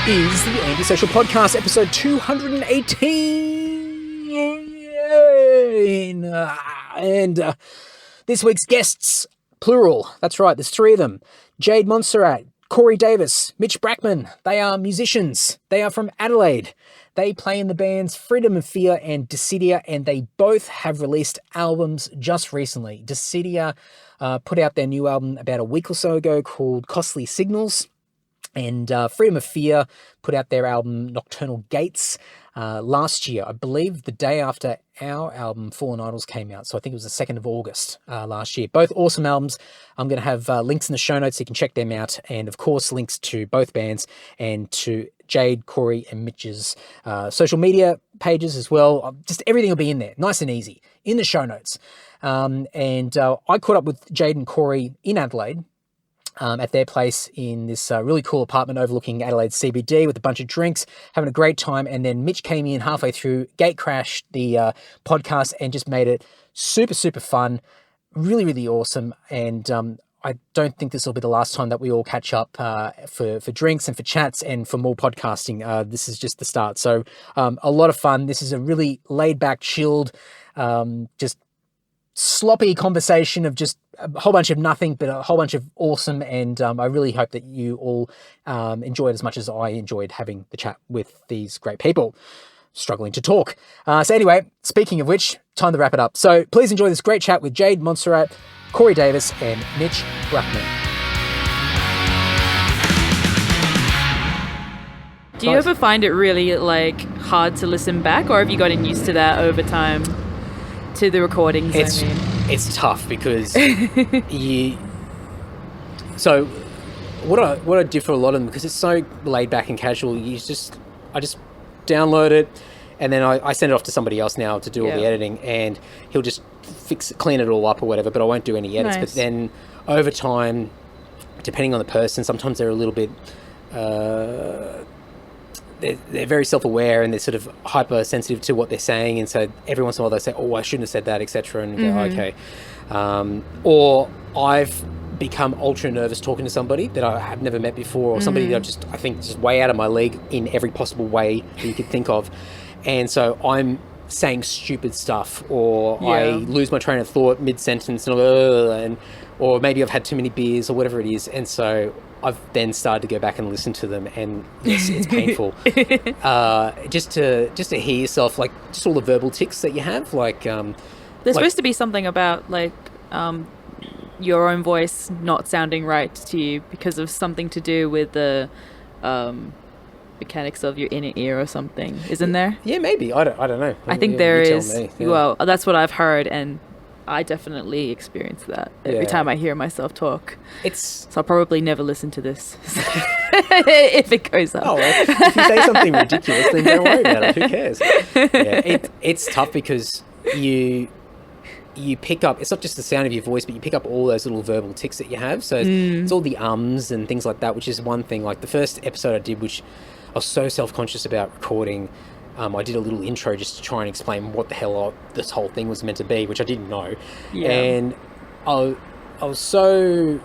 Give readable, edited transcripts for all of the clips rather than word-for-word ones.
is the Antisocial Podcast, episode 218. And this week's guests, plural, that's right, there's three of them. Jade Monserrat, Corey Davis, Mitch Brackman. They are musicians. They are from Adelaide. They play in the bands Freedom of Fear and Dyssidia, and they both have released albums just recently. Dyssidia put out their new album about a week or so ago called Costly Signals. And Freedom of Fear put out their album Nocturnal Gates last year, I believe the day after our album Fallen Idols came out. So I think it was the 2nd of August last year. Both awesome albums. I'm going to have links in the show notes so you can check them out. And of course, links to both bands and to Jade, Corey and Mitch's social media pages as well. Just everything will be in there, nice and easy, in the show notes. I caught up with Jade and Corey in Adelaide. At their place in this really cool apartment overlooking Adelaide CBD with a bunch of drinks, having a great time. And then Mitch came in halfway through, gate crashed the podcast and just made it super, super fun. Really, really awesome. And I don't think this will be the last time that we all catch up for drinks and for chats and for more podcasting. This is just the start. So a lot of fun. This is a really laid back, chilled, just sloppy conversation of just a whole bunch of nothing, but a whole bunch of awesome. And I really hope that you all enjoyed as much as I enjoyed having the chat with these great people. Struggling to talk. So anyway, speaking of which, time to wrap it up. So please enjoy this great chat with Jade Monserrat, Corey Davis, and Mitch Brackman. Do you ever find it really hard to listen back, or have you gotten used to that over time? To the recordings, it's tough because So what I do for a lot of them, because it's so laid back and casual, I just download it and then I send it off to somebody else now to do all the editing, and he'll just clean it all up or whatever, but I won't do any edits. Nice. But then over time, depending on the person, sometimes they're a little bit they're very self-aware and they're sort of hypersensitive to what they're saying, and so every once in a while they say, "Oh, I shouldn't have said that," etc. And go, "Okay." Or I've become ultra nervous talking to somebody that I have never met before, or somebody that I think just way out of my league in every possible way that you could think of, and so I'm saying stupid stuff, or I lose my train of thought mid-sentence, or maybe I've had too many beers or whatever it is, and so I've then started to go back and listen to them, and yes, it's painful. Just to hear yourself, just all the verbal tics that you have, there's supposed to be something about your own voice not sounding right to you because of something to do with the mechanics of your inner ear or something, isn't there? Yeah, maybe. I don't know. I think there is. Yeah. Well, that's what I've heard, and I definitely experience that every time I hear myself talk. So I'll probably never listen to this if it goes up. Oh, well, if you say something ridiculous, then don't worry about it. Who cares? It's tough because you pick up, it's not just the sound of your voice, but you pick up all those little verbal tics that you have. So it's all the ums and things like that, which is one thing. Like the first episode I did, which I was so self-conscious about recording, I did a little intro just to try and explain what the hell this whole thing was meant to be, which I didn't know. Yeah. And I was so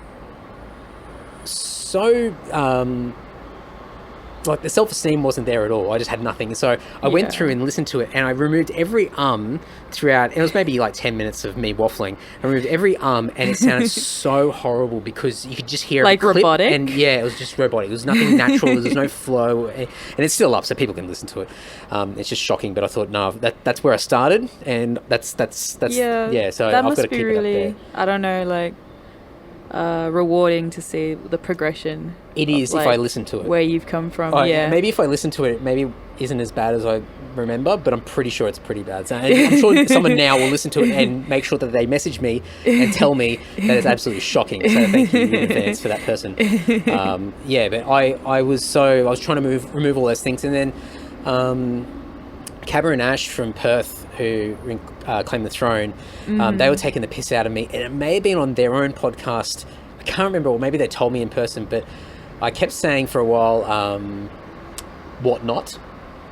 the self-esteem wasn't there at all. I just had nothing. So I went through and listened to it, and I removed every throughout. It was maybe 10 minutes of me waffling. I removed every and it sounded so horrible because you could just hear it robotic. And it was just robotic. There was nothing natural. There was no flow, and it's still up, so people can listen to it. It's just shocking. But I thought, no, that's where I started, and that's So that I've must got to be keep really, it up there. I don't know, rewarding to see the progression. It is if I listen to it. Where you've come from, Maybe if I listen to it, maybe isn't as bad as I remember, but I'm pretty sure it's pretty bad. So, and I'm sure someone now will listen to it and make sure that they message me and tell me that it's absolutely shocking. So thank you in advance for that person. But I was trying to remove all those things, and then Cabba and Ash from Perth, who claimed the throne, they were taking the piss out of me, and it may have been on their own podcast. I can't remember, or maybe they told me in person, but I kept saying for a while, "what not,"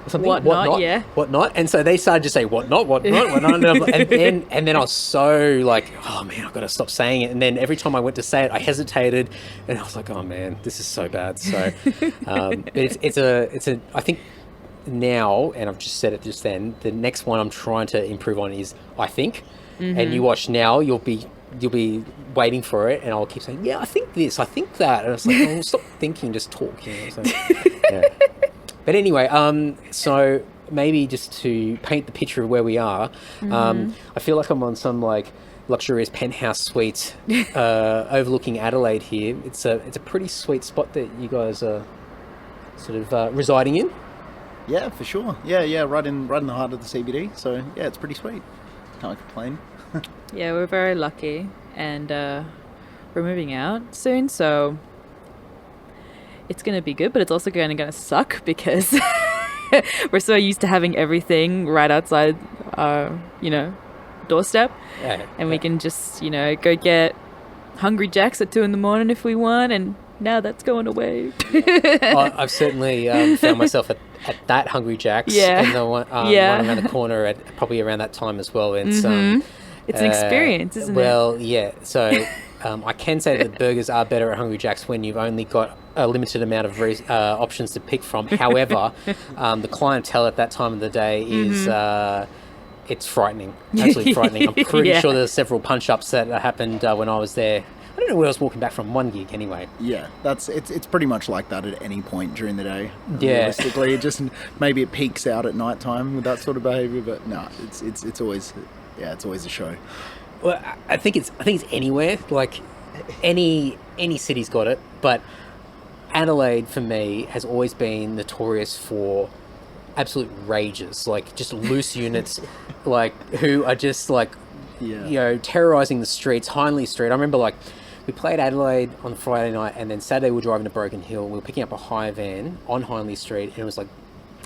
or something. Whatnot, yeah. Whatnot. And so they started to say, whatnot. And then I was so like, oh man, I've got to stop saying it. And then every time I went to say it, I hesitated. And I was like, oh man, this is so bad. So I think now, and I've just said it just then, the next one I'm trying to improve on is I think. Mm-hmm. And you watch now, you'll be waiting for it, and I'll keep saying, yeah, I think this, I think that. And it's like, oh, stop thinking, just talk. So, yeah. But anyway, so maybe just to paint the picture of where we are, I feel like I'm on some like luxurious penthouse suite overlooking Adelaide here. It's a pretty sweet spot that you guys are sort of residing in. Yeah, for sure. Yeah, right in the heart of the CBD. So yeah, it's pretty sweet. Can't complain. Yeah, we're very lucky, and we're moving out soon, so it's going to be good, but it's also going to suck because we're so used to having everything right outside our, doorstep, and we can just, go get Hungry Jacks at 2 a.m. if we want, and now that's going away. I've certainly found myself at that Hungry Jacks, and the one around the corner at probably around that time as well. It's it's an experience, isn't it? Well, yeah. So I can say that burgers are better at Hungry Jacks when you've only got a limited amount of options to pick from. However, the clientele at that time of the day is it's frightening, absolutely frightening. I'm pretty sure there's several punch-ups that happened when I was there. I don't know where I was walking back from one gig anyway. Yeah, it's pretty much like that at any point during the day. Yeah. Realistically, just maybe it peaks out at night time with that sort of behaviour, but no, it's always a show. Well, I think it's anywhere. Like any city's got it, but Adelaide for me has always been notorious for absolute rages, like just loose units, like who are just like terrorising the streets. Hindley Street. I remember like we played Adelaide on Friday night, and then Saturday we were driving to Broken Hill. We were picking up a hire van on Hindley Street, and it was like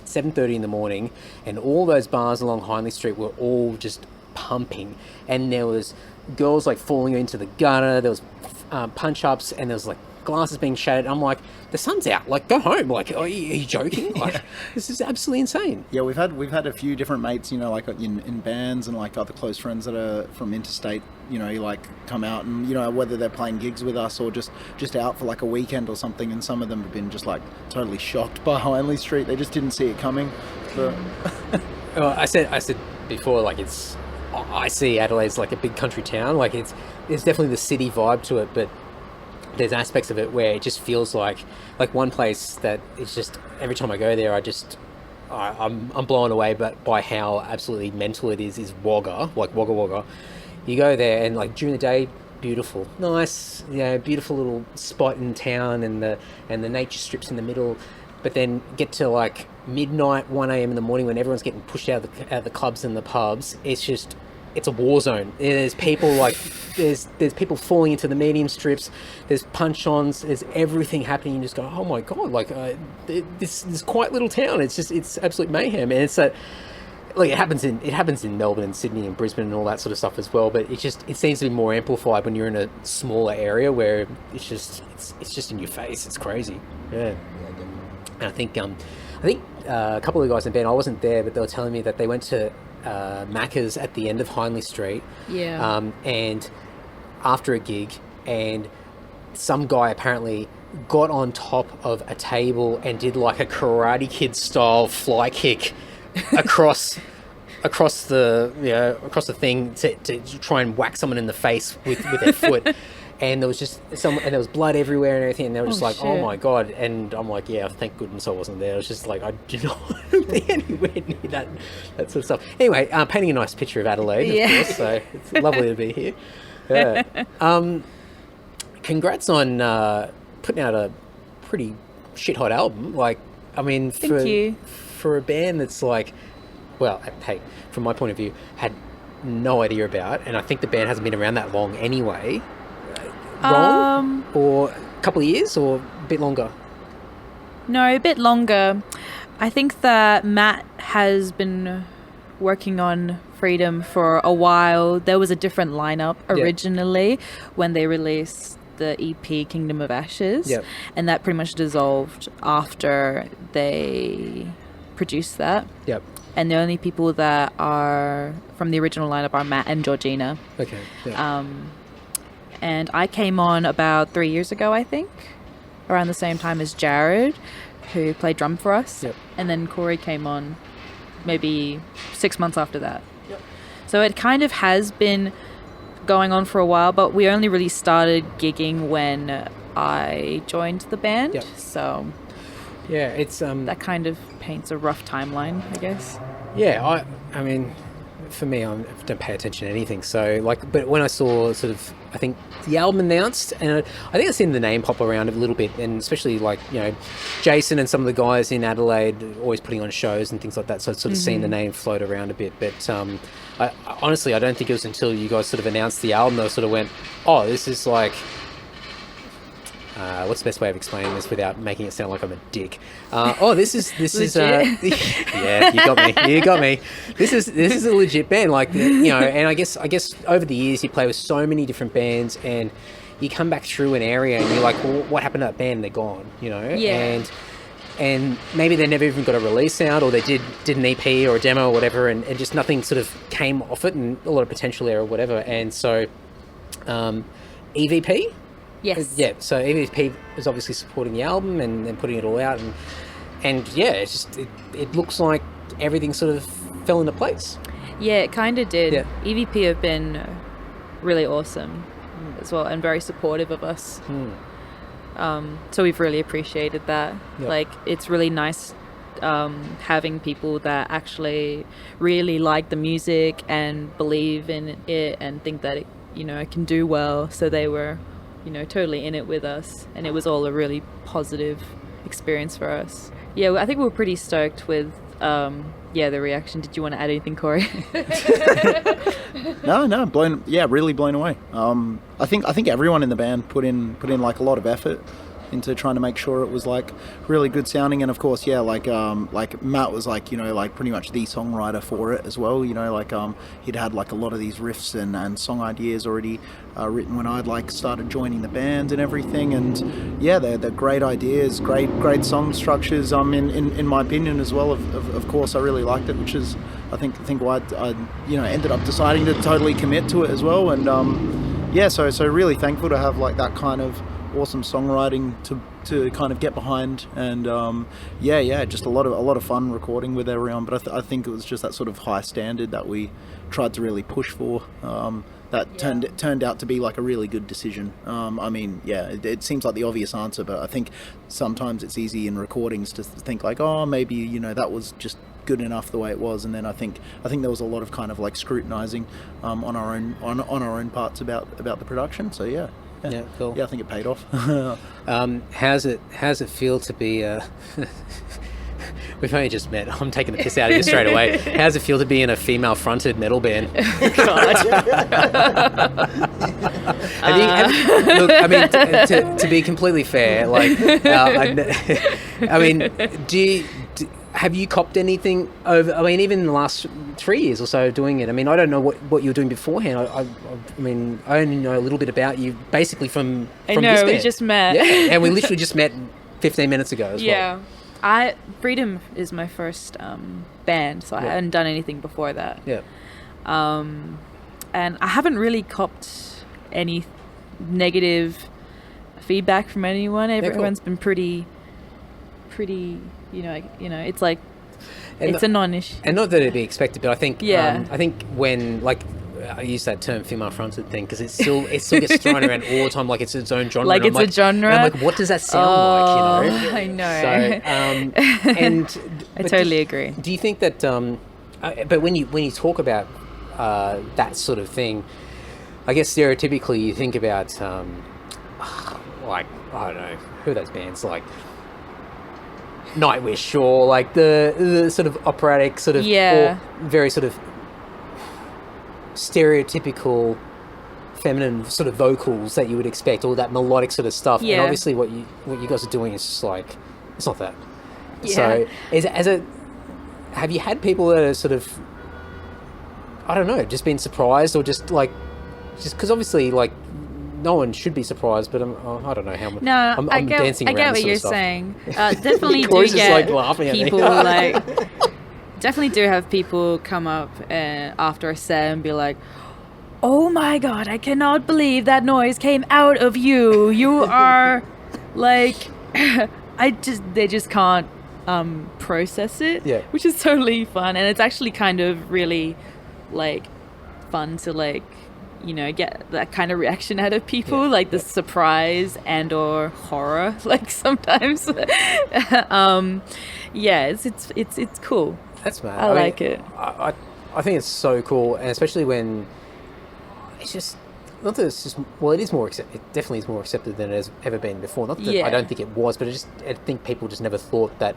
7:30 in the morning, and all those bars along Hindley Street were all just pumping, and there was girls like falling into the gutter, there was punch-ups, and there was like glasses being shattered. I'm like, the sun's out, like go home. Like, are you joking? Like, this is absolutely insane. Yeah, we've had a few different mates, like in bands and like other close friends that are from interstate, like come out and whether they're playing gigs with us or just out for like a weekend or something, and some of them have been just like totally shocked by Hindley Street. They just didn't see it coming. But well, I said before, like I see Adelaide as like a big country town. Like there's definitely the city vibe to it, but there's aspects of it where it just feels like one place that it's just every time I go there, I'm blown away by how absolutely mental it is Wagga, like Wagga Wagga. You go there and like during the day, beautiful, nice, beautiful little spot in town, and the nature strips in the middle. But then get to like midnight, 1 a.m. in the morning when everyone's getting pushed out of the clubs and the pubs. It's a war zone. There's people there's people falling into the medium strips. There's punch-ons. There's everything happening. You just go, oh my god! Like this quiet little town. It's absolute mayhem, and it's that. Like it happens in Melbourne and Sydney and Brisbane and all that sort of stuff as well. But it seems to be more amplified when you're in a smaller area where it's just in your face. It's crazy. Yeah. And I think a couple of the guys in the band, I wasn't there, but they were telling me that they went to Macca's at the end of Hindley Street. Yeah. And after a gig, and some guy apparently got on top of a table and did like a Karate Kid style fly kick across the thing to try and whack someone in the face with their foot. And there was there was blood everywhere and everything, and they were just shit. Oh my god. And I'm like, yeah, thank goodness I wasn't there. I was just like, I do not want to be anywhere near that sort of stuff. Anyway, painting a nice picture of Adelaide, of course, so it's lovely to be here. Yeah. Congrats on putting out a pretty shit hot album. Like, I mean, Thank you. For a band that's like, well, hey, from my point of view, had no idea about, and I think the band hasn't been around that long anyway. Wrong? Or a couple of years or a bit longer? No, a bit longer. I think that Matt has been working on Freedom for a while. There was a different lineup originally when they released the EP Kingdom of Ashes, and that pretty much dissolved after they produced that. Yep. And the only people that are from the original lineup are Matt and Georgina. Okay. Yeah. And I came on about 3 years ago, I think, around the same time as Jared, who played drum for us. Yep. And then Corey came on maybe 6 months after that. Yep. So it kind of has been going on for a while, but we only really started gigging when I joined the band. Yep. So yeah, it's that kind of paints a rough timeline, I guess. Yeah, I mean, for me, I don't pay attention to anything. So, but when I saw sort of, I think the album announced, and I think I've seen the name pop around a little bit, and especially Jason and some of the guys in Adelaide always putting on shows and things like that. So I've sort of seen the name float around a bit. But honestly, I don't think it was until you guys sort of announced the album that I sort of went, oh, this is like... what's the best way of explaining this without making it sound like I'm a dick? This is yeah, you got me. This is a legit band, and I guess over the years you play with so many different bands, and you come back through an area and you're like, well, what happened to that band? They're gone, Yeah. And maybe they never even got a release out, or they did an EP or a demo or whatever, and just nothing sort of came off it, and a lot of potential there or whatever. And so, EVP. Yes. Yeah, so EVP is obviously supporting the album and putting it all out, and yeah, it's just it looks like everything sort of fell into place. Yeah, it kind of did. Yeah. EVP have been really awesome as well, and very supportive of us. So we've really appreciated that. Yep. It's really nice having people that actually really like the music and believe in it and think that it, it can do well. So they were totally in it with us, and it was all a really positive experience for us. Yeah, I think we were pretty stoked with the reaction. Did you want to add anything, Corey? No, really blown away. I think everyone in the band put in like a lot of effort into trying to make sure it was like really good sounding, and of course, like Matt was pretty much the songwriter for it as well. He'd had like a lot of these riffs and song ideas already written when I'd started joining the band and everything, and yeah, they're great ideas, great song structures. In my opinion as well. Of course, I really liked it, which is I think why I ended up deciding to totally commit to it as well, and so really thankful to have like that kind of awesome songwriting to kind of get behind, and just a lot of fun recording with everyone. But I think it was just that sort of high standard that we tried to really push for, that turned out to be like a really good decision. It seems like the obvious answer, but I think sometimes it's easy in recordings to think like, oh, maybe that was just good enough the way it was, and then I think there was a lot of kind of like scrutinizing on our own parts about the production. So yeah. Yeah, cool. Yeah, I think it paid off. How's it feel to be? We've only just met. I'm taking the piss out of you straight away. How's it feel to be in a female-fronted metal band? God. Look, I mean, to be completely fair, have you copped anything over? I mean, even in the last 3 years or so doing it. I mean, I don't know what you were doing beforehand. I only know a little bit about you, basically from this band. We just met. Yeah, and we literally just met 15 minutes ago as well. Yeah, Freedom is my first band, so I hadn't done anything before that. Yeah. And I haven't really copped any negative feedback from anyone. Everyone's been pretty. It's like it's a non-issue, and not that it'd be expected, but I think when I use that term female-fronted thing because it still gets thrown around all the time like it's its own genre. Like it's a genre. And I'm like, what does that sound like? I know. So, I totally agree. Do you think that? But when you talk about that sort of thing, I guess stereotypically you think about I don't know who are those bands like. Nightwish or like the sort of operatic sort of or very sort of stereotypical feminine sort of vocals that you would expect, all that melodic sort of stuff. And obviously what you guys are doing is just like it's not that. So have you had people that are sort of I don't know, just been surprised or just because obviously like no one should be surprised, but I don't know how much. No, I'm dancing around I get what you're stuff. saying. Definitely do Corey's get just, like, laughing at me. people like. Definitely do have people come up after a set and be like, "Oh my god, I cannot believe that noise came out of you. You are like." They just can't process it, yeah. Which is totally fun, and it's actually kind of really like fun to like, you know, get that kind of reaction out of people, like the surprise and or horror, like sometimes. It's cool. That's mad. I like it. I think it's so cool, and especially when it's just. Not that it's just, well, it is more accepted. It definitely is more accepted than it has ever been before. Not that I don't think it was, but I think people just never thought that,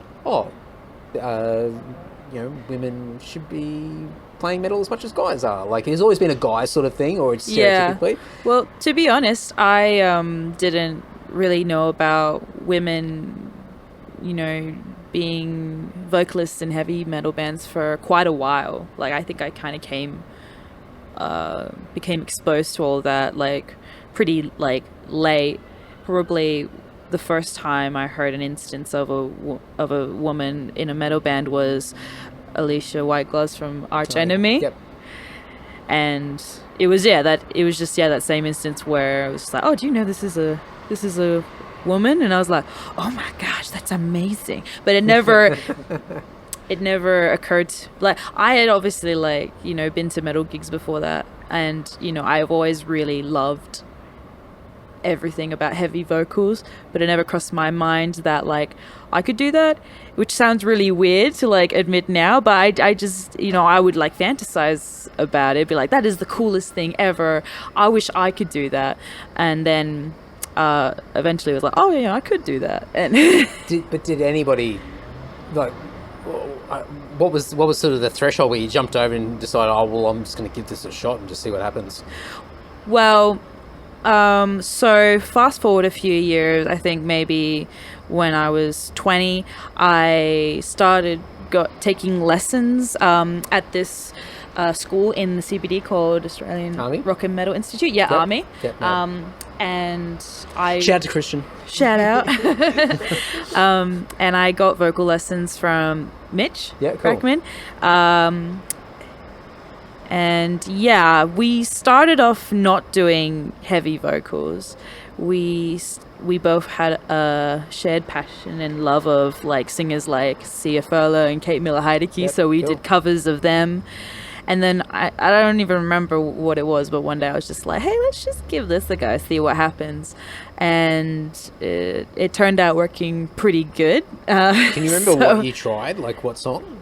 women should be playing metal as much as guys are. Like, it's always been a guy sort of thing, or it's stereotypically. Yeah. Well, to be honest, I didn't really know about women, you know, being vocalists in heavy metal bands for quite a while. Like, I think I kind of became exposed to all that like pretty like late. Probably the first time I heard an instance of a woman in a metal band was Alicia Whitegloves from Arch Enemy. Yep. And it was that same instance where it was just like, oh, do you know this is a woman? And I was like, oh my gosh, that's amazing. But it never occurred to, like, I had obviously, like, you know, been to metal gigs before that, and, you know, I've always really loved everything about heavy vocals, but it never crossed my mind that, like, I could do that, which sounds really weird to, like, admit now, but I just, you know, I would, like, fantasize about it, be like, that is the coolest thing ever, I wish I could do that. And then eventually it was like, oh yeah, I could do that. And did anybody, like, what was sort of the threshold where you jumped over and decided, oh well, I'm just going to give this a shot and just see what happens? Well, so fast forward a few years, I think maybe when I was 20, I started taking lessons at this school in the CBD called Australian Army? Rock and Metal Institute. Yeah, yep. Army. Yep, and I shout out to Christian. Shout out. And I got vocal lessons from Mitch Brackman. And yeah, we started off not doing heavy vocals. We both had a shared passion and love of like singers like Sia Furler and Kate Miller-Heidke, so we did covers of them. And then I don't even remember what it was, but one day I was just like, hey, let's just give this a go, see what happens. And it turned out working pretty good. Can you remember what you tried? Like what song?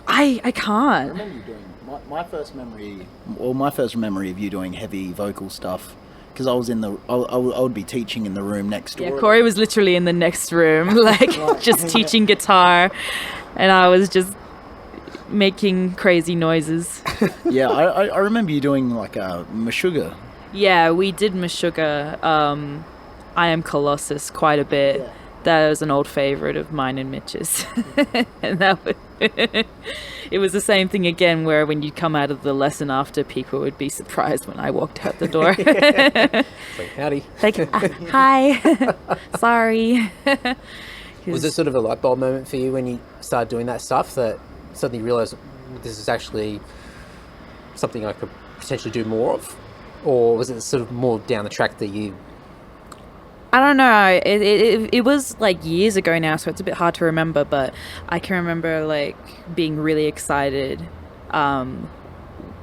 I can't. I remember you doing my first memory of you doing heavy vocal stuff, because I was I would be teaching in the room next door. Yeah, Corey was literally in the next room, like just teaching guitar, and I was just making crazy noises. Yeah, I remember you doing like a Meshuggah. Yeah, we did Meshuggah, I Am Colossus quite a bit. Yeah. That was an old favorite of mine and Mitch's. And that was it was the same thing again, where when you'd come out of the lesson after, people would be surprised when I walked out the door. It's like, howdy. Like, hi. Sorry. Was it sort of a light bulb moment for you when you started doing that stuff, that suddenly you realised this is actually something I could potentially do more of? Or was it sort of more down the track that you... I don't know. It was like years ago now, so it's a bit hard to remember, but I can remember like being really excited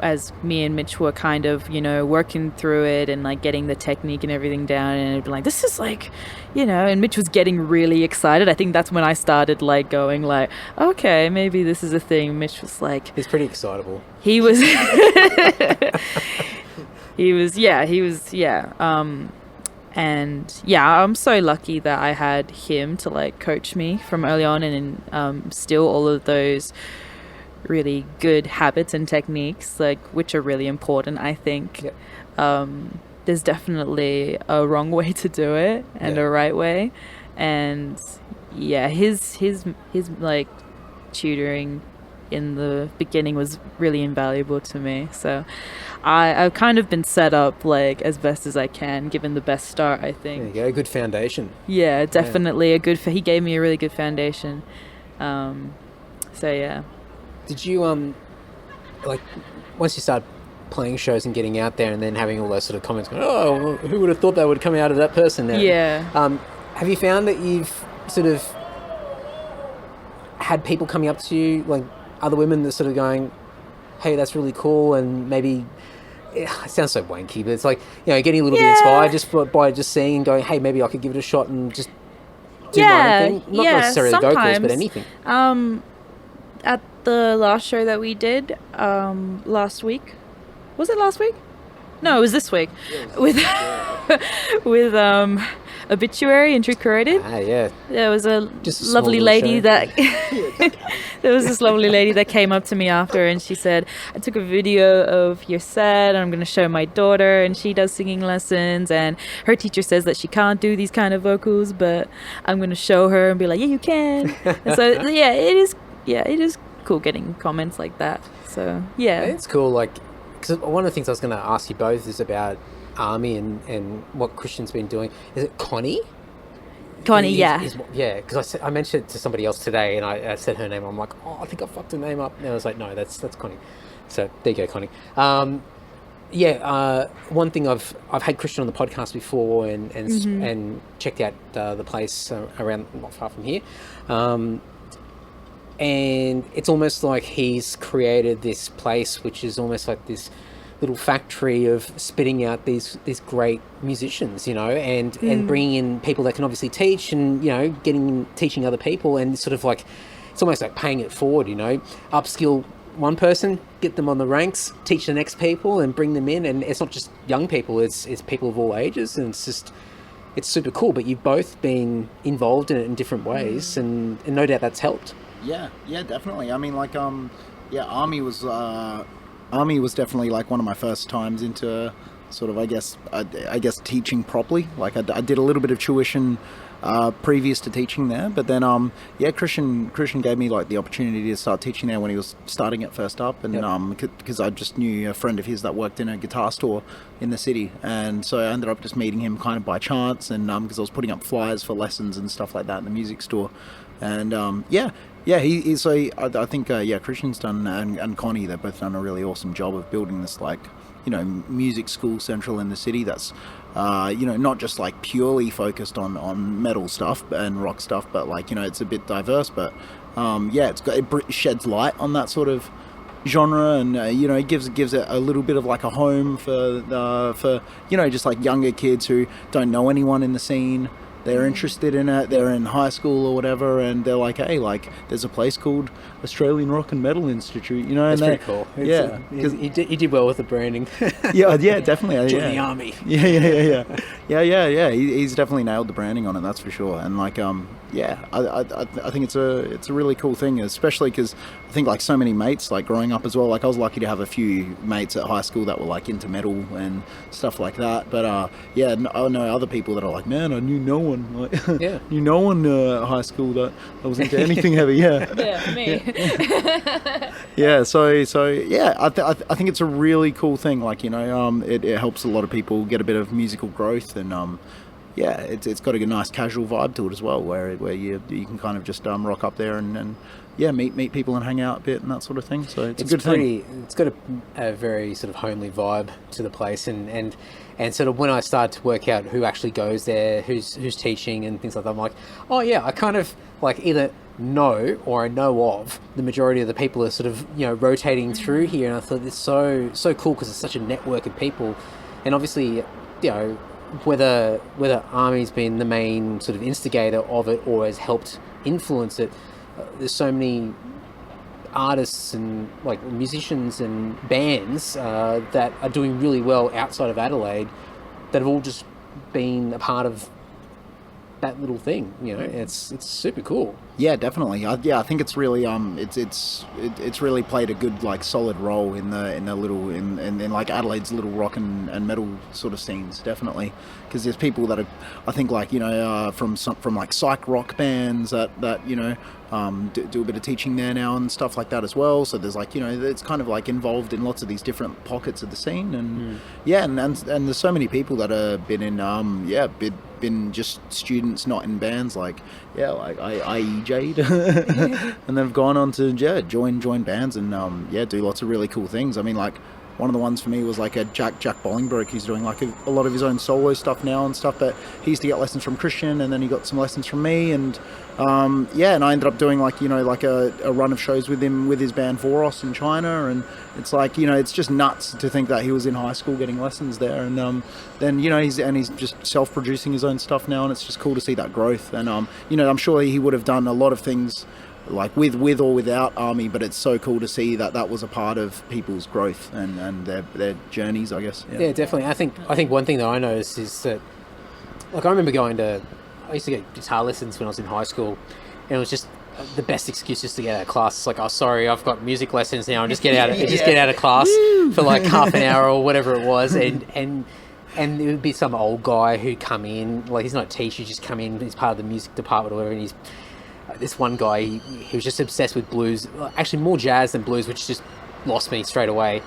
as me and Mitch were kind of, you know, working through it and like getting the technique and everything down, and it'd be like, this is like, you know, and Mitch was getting really excited. I think that's when I started like going like, okay, maybe this is a thing. Mitch was like... He's pretty excitable. He was... And yeah, I'm so lucky that I had him to like coach me from early on and instill all of those really good habits and techniques, like, which are really important, I think. Yep. There's definitely a wrong way to do it and a right way. And yeah, his like tutoring in the beginning was really invaluable to me. So I've kind of been set up like as best as I can, given the best start, I think. There you go, good foundation. Yeah, definitely a good. He gave me a really good foundation. So yeah. Did you like once you start playing shows and getting out there, and then having all those sort of comments going, oh, who would have thought that would come out of that person now? Yeah. Have you found that you've sort of had people coming up to you, like other women that sort of going, hey, that's really cool, and maybe it sounds so wanky, but it's like, you know, getting a little bit inspired just by just seeing and going, hey, maybe I could give it a shot and just do my own thing? Not necessarily sometimes. vocals, but anything. At the last show that we did last week, was it last week? No, it was this week. With Obituary and Trick Created. Yeah. There was a lovely lady that there was this lovely lady that came up to me after, and she said, I took a video of your set and I'm going to show my daughter, and she does singing lessons, and her teacher says that she can't do these kind of vocals, but I'm going to show her and be like, yeah, you can. And so it is cool getting comments like that. So yeah, it's cool. Like, because one of the things I was going to ask you both is about Army and what Christian's been doing. Is it Connie? Yeah. Because I mentioned it to somebody else today, and I said her name. I'm like, oh, I think I fucked her name up. And I was like, no, that's Connie. So there you go, Connie. One thing I've had Christian on the podcast before, and checked out the place around not far from here, and it's almost like he's created this place which is almost like this little factory of spitting out these great musicians, you know, and bringing in people that can obviously teach, and, you know, teaching other people, and sort of like, it's almost like paying it forward, you know, upskill one person, get them on the ranks, teach the next people and bring them in. And it's not just young people, it's people of all ages, and it's super cool. But you've both been involved in it in different ways, and no doubt that's helped. Yeah, definitely. I mean, like, Army was definitely like one of my first times into sort of, I guess teaching properly. Like, I did a little bit of tuition previous to teaching there, but then Christian gave me like the opportunity to start teaching there when he was starting it first up, and because I just knew a friend of his that worked in a guitar store in the city, and so I ended up just meeting him kind of by chance, and because I was putting up flyers for lessons and stuff like that in the music store, and I think Christian's done, and Connie, they've both done a really awesome job of building this, like, you know, music school central in the city that's not just like purely focused on metal stuff and rock stuff, but like, you know, it's a bit diverse, but it sheds light on that sort of genre, and it gives it a little bit of like a home for just like younger kids who don't know anyone in the scene. They're interested in it, they're in high school or whatever, and they're like, hey, like, there's a place called Australian Rock and Metal Institute, you know. That's pretty cool. Because he did well with the branding. yeah, definitely. Join the army. Yeah. He's definitely nailed the branding on it, that's for sure. And like, I think it's a really cool thing, especially because I think like so many mates, like growing up as well, like I was lucky to have a few mates at high school that were like into metal and stuff like that. But I know other people that are like, man, I knew no one, like, knew no one at high school that was into anything heavy. Yeah, me. I think it's a really cool thing. Like, you know, it helps a lot of people get a bit of musical growth, and it's got a nice casual vibe to it as well, where you can kind of just rock up there and meet people and hang out a bit and that sort of thing. So it's a good thing. It's got a very sort of homely vibe to the place, and sort of when I started to work out who actually goes there, who's teaching and things like that, I'm like, oh yeah, I kind of like either know or I know of the majority of the people are sort of, you know, rotating through here, and I thought it's so cool because it's such a network of people, and obviously, you know, whether Army's been the main sort of instigator of it or has helped influence it, there's so many artists and like musicians and bands that are doing really well outside of Adelaide that have all just been a part of that little thing. You know, it's super cool. Yeah, definitely. I think it's really it's really played a good like solid role in the little in like Adelaide's little rock and metal sort of scenes, definitely, because there's people that are, I think, like, you know, from like psych rock bands that you know do a bit of teaching there now and stuff like that as well. So there's like, you know, it's kind of like involved in lots of these different pockets of the scene, and and there's so many people that have been in been just students, not in bands, like i.e. Jade, and they've gone on to join bands and do lots of really cool things. I mean, like, one of the ones for me was like a Jack Bolingbroke. He's doing like a lot of his own solo stuff now and stuff, but he used to get lessons from Tristan, and then he got some lessons from me, and and I ended up doing like, you know, like a run of shows with him with his band Voros in China, and it's like, you know, it's just nuts to think that he was in high school getting lessons there, and then, you know, he's just self-producing his own stuff now, and it's just cool to see that growth. And you know, I'm sure he would have done a lot of things like with or without Army, but it's so cool to see that was a part of people's growth and their journeys, I guess. Yeah, definitely. I think one thing that I noticed is that, like, I remember I used to get guitar lessons when I was in high school, and it was just the best excuse just to get out of class. It's like, oh, sorry, I've got music lessons now, and just get out of class for like half an hour or whatever it was, and it would be some old guy who'd come in, like, he's not a teacher, he's just come in, he's part of the music department or whatever, and he's this one guy, he was just obsessed with blues, actually more jazz than blues, which just lost me straight away.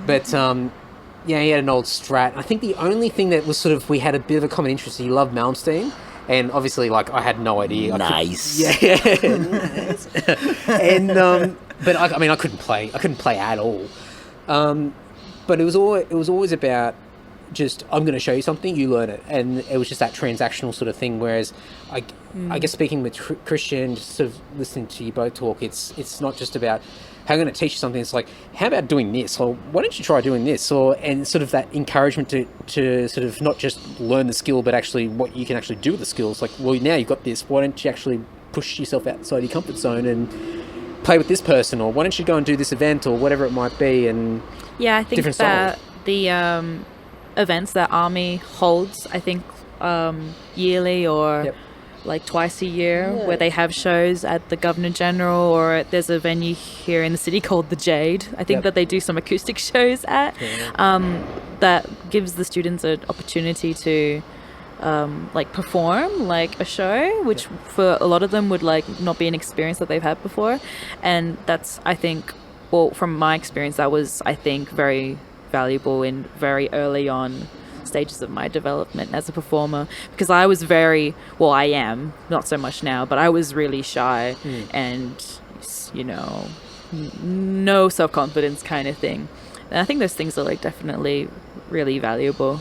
But he had an old Strat. I think the only thing that was sort of, we had a bit of a common interest, he loved Malmsteen, and obviously, like, I had no idea. Nice. Nice. And but I couldn't play at all. But it was always about, just, I'm going to show you something, you learn it, and it was just that transactional sort of thing. Whereas I guess speaking with Christian, just sort of listening to you both talk, it's not just about how I'm going to teach you something. It's like, how about doing this, or why don't you try doing this, and sort of that encouragement to sort of not just learn the skill, but actually what you can actually do with the skills. Like, well, now you've got this, why don't you actually push yourself outside your comfort zone and play with this person, or why don't you go and do this event, or whatever it might be. And I think that the events that Army holds, I think yearly or like twice a year, where they have shows at the Governor General, or there's a venue here in the city called the Jade, I think, that they do some acoustic shows at, that gives the students an opportunity to like perform like a show, which for a lot of them would like not be an experience that they've had before. And that's, I think, well, from my experience, that was, I think, very valuable in very early on stages of my development as a performer, because I was I am not so much now, but I was really shy and, you know, no self-confidence kind of thing. And I think those things are like definitely really valuable.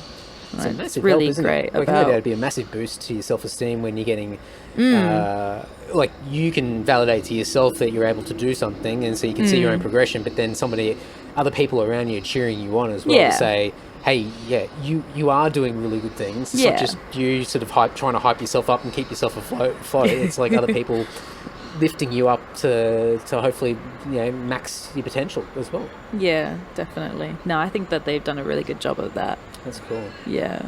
It's a massive really help, isn't great it? Like, no doubt it'd be a massive boost to your self-esteem when you're getting like, you can validate to yourself that you're able to do something, and so you can see your own progression, but then other people around you are cheering you on as well, to say, hey, you are doing really good things. It's not just you sort of trying to hype yourself up and keep yourself afloat. It's like other people lifting you up to hopefully, you know, max your potential as well. Yeah, definitely. No, I think that they've done a really good job of that. That's cool. Yeah.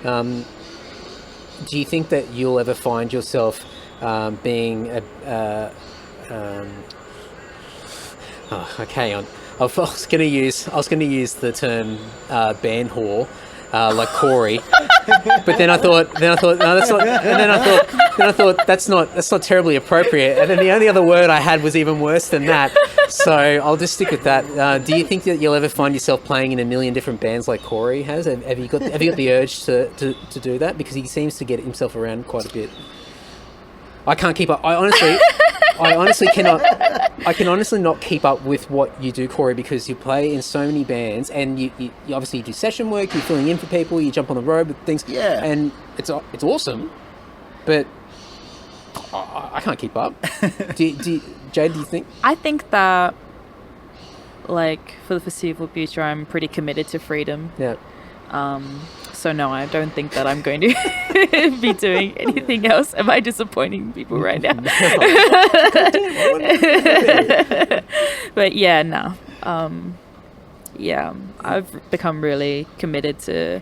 Do you think that you'll ever find yourself being a okay, I was going to use the term band whore, like Corey, but then I thought no, that's not. And then I thought that's not terribly appropriate. And then the only other word I had was even worse than that. So I'll just stick with that. Do you think that you'll ever find yourself playing in a million different bands like Corey has? Have you got the urge to do that? Because he seems to get himself around quite a bit. I can't keep up. I honestly cannot. I can honestly not keep up with what you do, Corey, because you play in so many bands, and you obviously do session work. You're filling in for people. You jump on the road with things. Yeah, and it's awesome, but I can't keep up. Jade, do you think? I think that, like, for the foreseeable future, I'm pretty committed to freedom. Yeah. So no, I don't think that I'm going to be doing anything else. Am I disappointing people right now? But yeah, no. I've become really committed to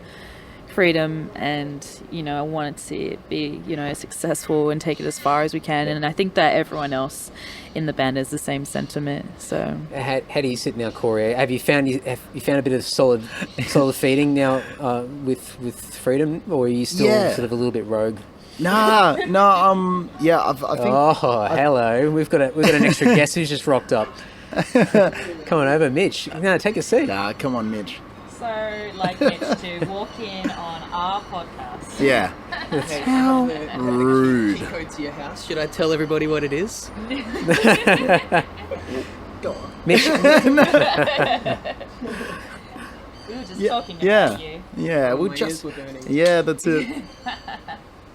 Freedom, and I wanted to see it be successful and take it as far as we can, and I think that everyone else in the band has the same sentiment. So how do you sit now, Corey? Have you found a bit of solid feeding now with Freedom, or are you still sort of a little bit rogue? I think. Oh, hello! We've got an extra guest who's just rocked up. Come on over, Mitch. No, take a seat. Come on, Mitch. So, like Mitch to walk in on our podcast. Yeah. How rude. Go to your house. Should I tell everybody what it is? Go on. Mitch. We were just talking about you. Yeah, that's it.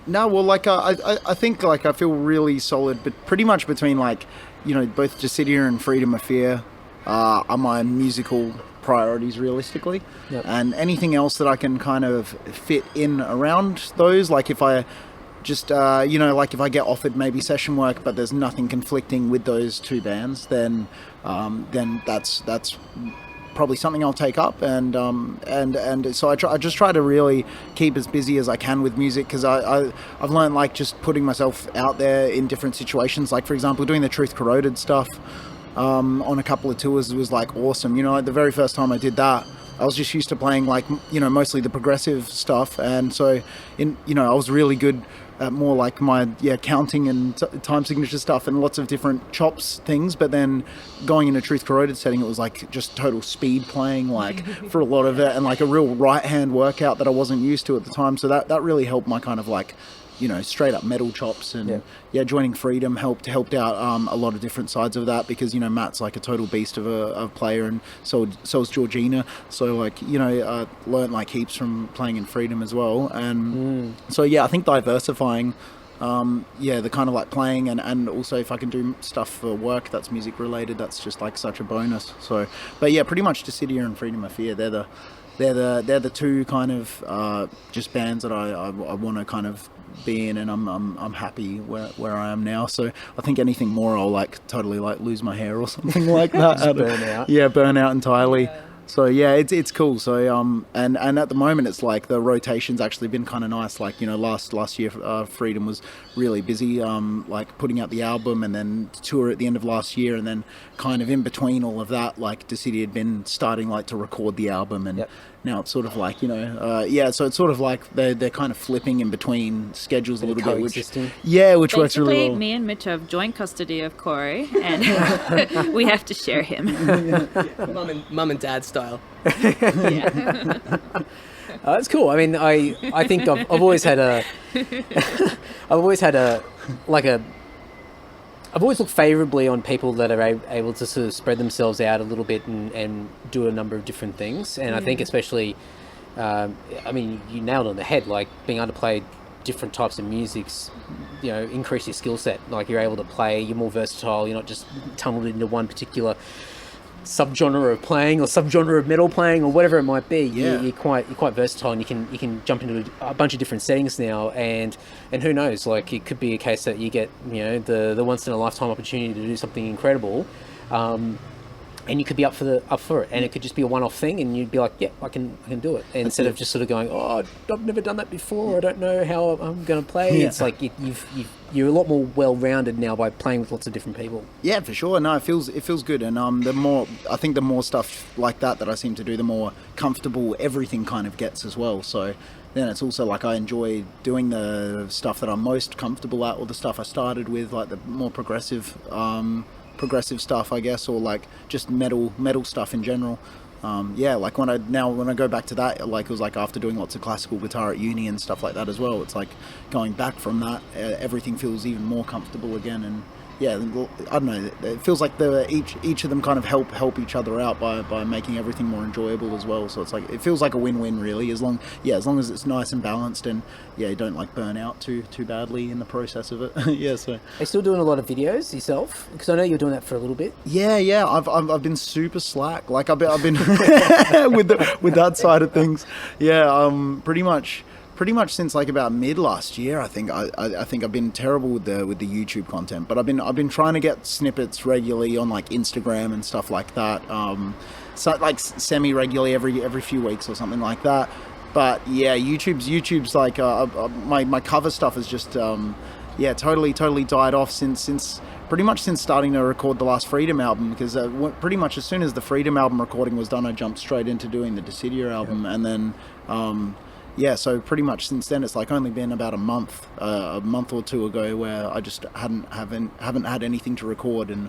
No, well, like I think like I feel really solid, but pretty much between like, both Dyssidia and Freedom of Fear are my musical priorities realistically. Yep. And anything else that I can kind of fit in around those, like if I just like if I get offered maybe session work but there's nothing conflicting with those two bands, then that's probably something I'll take up, and so I just try to really keep as busy as I can with music, because I've learned like just putting myself out there in different situations, like for example doing the Truth Corroded stuff on a couple of tours was like awesome. Like the very first time I did that, I was just used to playing like mostly the progressive stuff, and so I was really good at more like my counting and time signature stuff and lots of different chops things. But then going in a Truth Corroded setting, it was like just total speed playing like for a lot of it, and like a real right hand workout that I wasn't used to at the time. So that really helped my kind of like straight up metal chops, and joining Freedom helped out a lot of different sides of that, because Matt's like a total beast of a player, and so is Georgina, so like I learned like heaps from playing in Freedom as well, and so I think diversifying the kind of like playing, and also if I can do stuff for work that's music related, that's just like such a bonus. So but pretty much Dyssidia and Freedom of Fear, they're the two kind of just bands that I want to kind of be in, and I'm happy where I am now. So I think anything more, I'll like totally like lose my hair or something like that. Burn out. Burn out entirely. Yeah. So it's cool. So and at the moment it's like the rotation's actually been kind of nice. Like last year Freedom was really busy, like putting out the album and then tour at the end of last year, and then kind of in between all of that, like Dyssidia had been starting like to record the album, and now it's sort of like so it's sort of like they're kind of flipping in between schedules a little bit, which works really well. Me and Mitch have joint custody of Corey, and we have to share him. Mum and dad style. That's cool. I mean, I think I've always had I've always looked favourably on people that are able to sort of spread themselves out a little bit and do a number of different things. And I think especially, I mean, you nailed it on the head, like being able to play different types of musics, increase your skill set. Like you're able to play, you're more versatile, you're not just tunneled into one particular subgenre of playing or subgenre of metal playing or whatever it might be. You're quite versatile, and you can jump into a bunch of different settings now, and who knows, like it could be a case that you get the once in a lifetime opportunity to do something incredible, and you could be up for it, and it could just be a one-off thing, and you'd be like, I can do it, and instead of just sort of going, I've never done that before, I don't know how I'm going to play. It's like you're a lot more well-rounded now by playing with lots of different people. Yeah, for sure. No, it feels good, and the more stuff like that I seem to do, the more comfortable everything kind of gets as well. So then it's also like I enjoy doing the stuff that I'm most comfortable at, or the stuff I started with, like the more progressive stuff, I guess, or like just metal stuff in general. Like when I go back to that, like it was like after doing lots of classical guitar at uni and stuff like that as well, it's like going back from that, everything feels even more comfortable again. And I don't know, it feels like each of them kind of help each other out by making everything more enjoyable as well. So it's like it feels like a win-win really, as long as it's nice and balanced, and you don't like burn out too badly in the process of it. So are you still doing a lot of videos yourself? Because I know you're doing that for a little bit. I've been super slack. Like I've been with that side of things. Pretty much since like about mid last year, I think I've been terrible with the YouTube content, but I've been trying to get snippets regularly on like Instagram and stuff like that. So like semi regularly every few weeks or something like that. But yeah, YouTube's like my cover stuff is just totally died off since pretty much since starting to record the last Freedom album, because pretty much as soon as the Freedom album recording was done, I jumped straight into doing the Dyssidia album, and then so pretty much since then it's like only been about a month or two ago where I just haven't had anything to record, and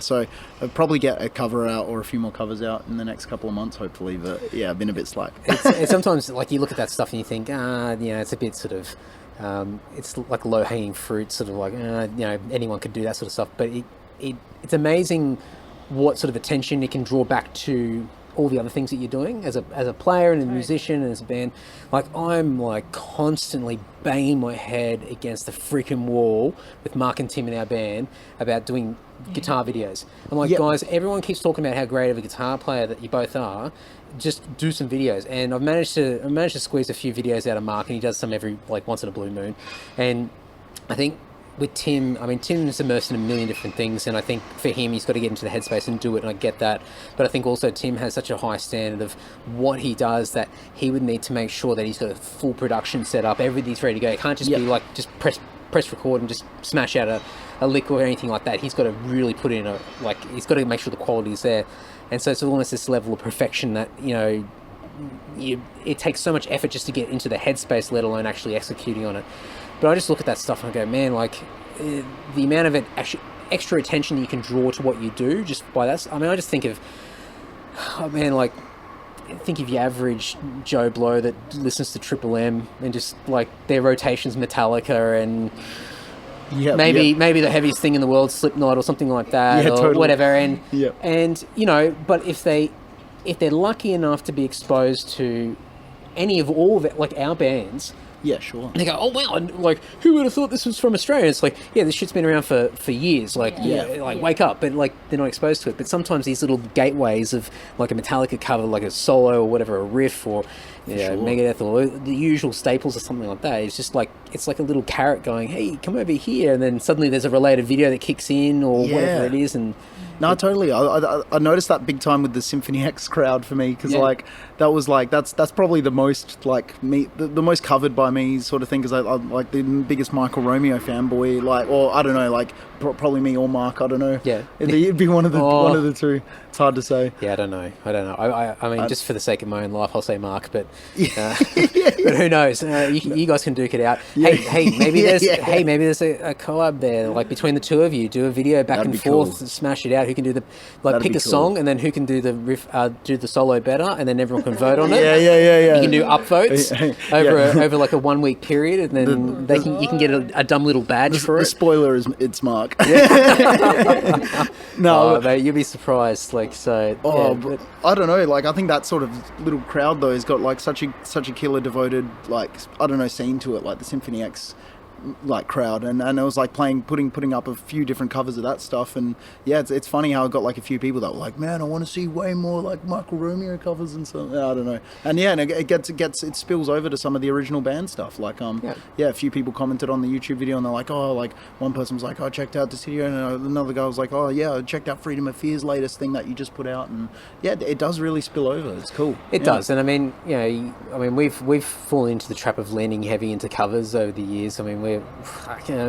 so I'll probably get a cover out or a few more covers out in the next couple of months, hopefully. But yeah, I've been a bit slack. It's sometimes like you look at that stuff and you think, it's a bit sort of, it's like low hanging fruit, sort of like, anyone could do that sort of stuff. But it's amazing what sort of attention it can draw back to all the other things that you're doing as a player and a musician and as a band. Like, I'm like constantly banging my head against the freaking wall with Mark and Tim in our band about doing guitar videos. I'm like, guys, everyone keeps talking about how great of a guitar player that you both are. Just do some videos. And I've managed to squeeze a few videos out of Mark, and he does some every like once in a blue moon. And I think with Tim, Tim's immersed in a million different things, and I think for him, he's got to get into the headspace and do it, and I get that. But I think also Tim has such a high standard of what he does that he would need to make sure that he's got a full production set up, everything's ready to go. It can't just be like, just press record and just smash out a lick or anything like that. He's got to really put in he's got to make sure the quality is there. And so it's almost this level of perfection that, it takes so much effort just to get into the headspace, let alone actually executing on it. But I just look at that stuff and I go, man, like the amount of extra attention that you can draw to what you do just by that. I just think of, think of your average Joe Blow that listens to Triple M and just like their rotations Metallica and maybe the heaviest thing in the world, Slipknot or something like that, or whatever. And but if they're lucky enough to be exposed to any of all of it, like our bands. Yeah, sure. And they go, oh, wow, and like, who would have thought this was from Australia? It's like, yeah, this shit's been around for years. Like, wake up. But like, they're not exposed to it. But sometimes these little gateways of like a Metallica cover, like a solo or whatever, a riff or Megadeth or the usual staples or something like that. It's just like, it's like a little carrot going, hey, come over here. And then suddenly there's a related video that kicks in or whatever it is. And no, totally. I noticed that big time with the Symphony X crowd for me, because like that was like that's probably the most like me the most covered by me sort of thing, because I'm like the biggest Michael Romeo fanboy, like, or I don't know, like probably me or Mark, I don't know. Yeah, it'd be one of the two. It's hard to say. Yeah, I don't know. I mean, just for the sake of my own life, I'll say Mark, but but who knows? You guys can duke it out. Yeah. Hey, maybe there's a collab there, like between the two of you. Do a video back and forth, cool. Smash it out. Who can do pick a song, and then who can do the riff, do the solo better, and then everyone can vote on it. Yeah. You can do upvotes over like a 1 week period, and then you can get a dumb little badge for it. The spoiler is it's Mark. No, mate, you'll be surprised. Like, so. But I don't know. Like, I think that sort of little crowd though has got like such a killer devoted, like, I don't know, scene to it, like the Symphony X like crowd, and it was like putting up a few different covers of that stuff, and it's funny how I got like a few people that were like, man, I want to see way more like Michael Romeo covers and so I don't know, and it spills over to some of the original band stuff, like a few people commented on the YouTube video and they're like, oh, like one person was like, oh, I checked out Dyssidia, and another guy was like, oh yeah, I checked out Freedom of Fear's latest thing that you just put out, and it does really spill over. It's cool. It does. And I mean, we've fallen into the trap of leaning heavy into covers over the years. I mean,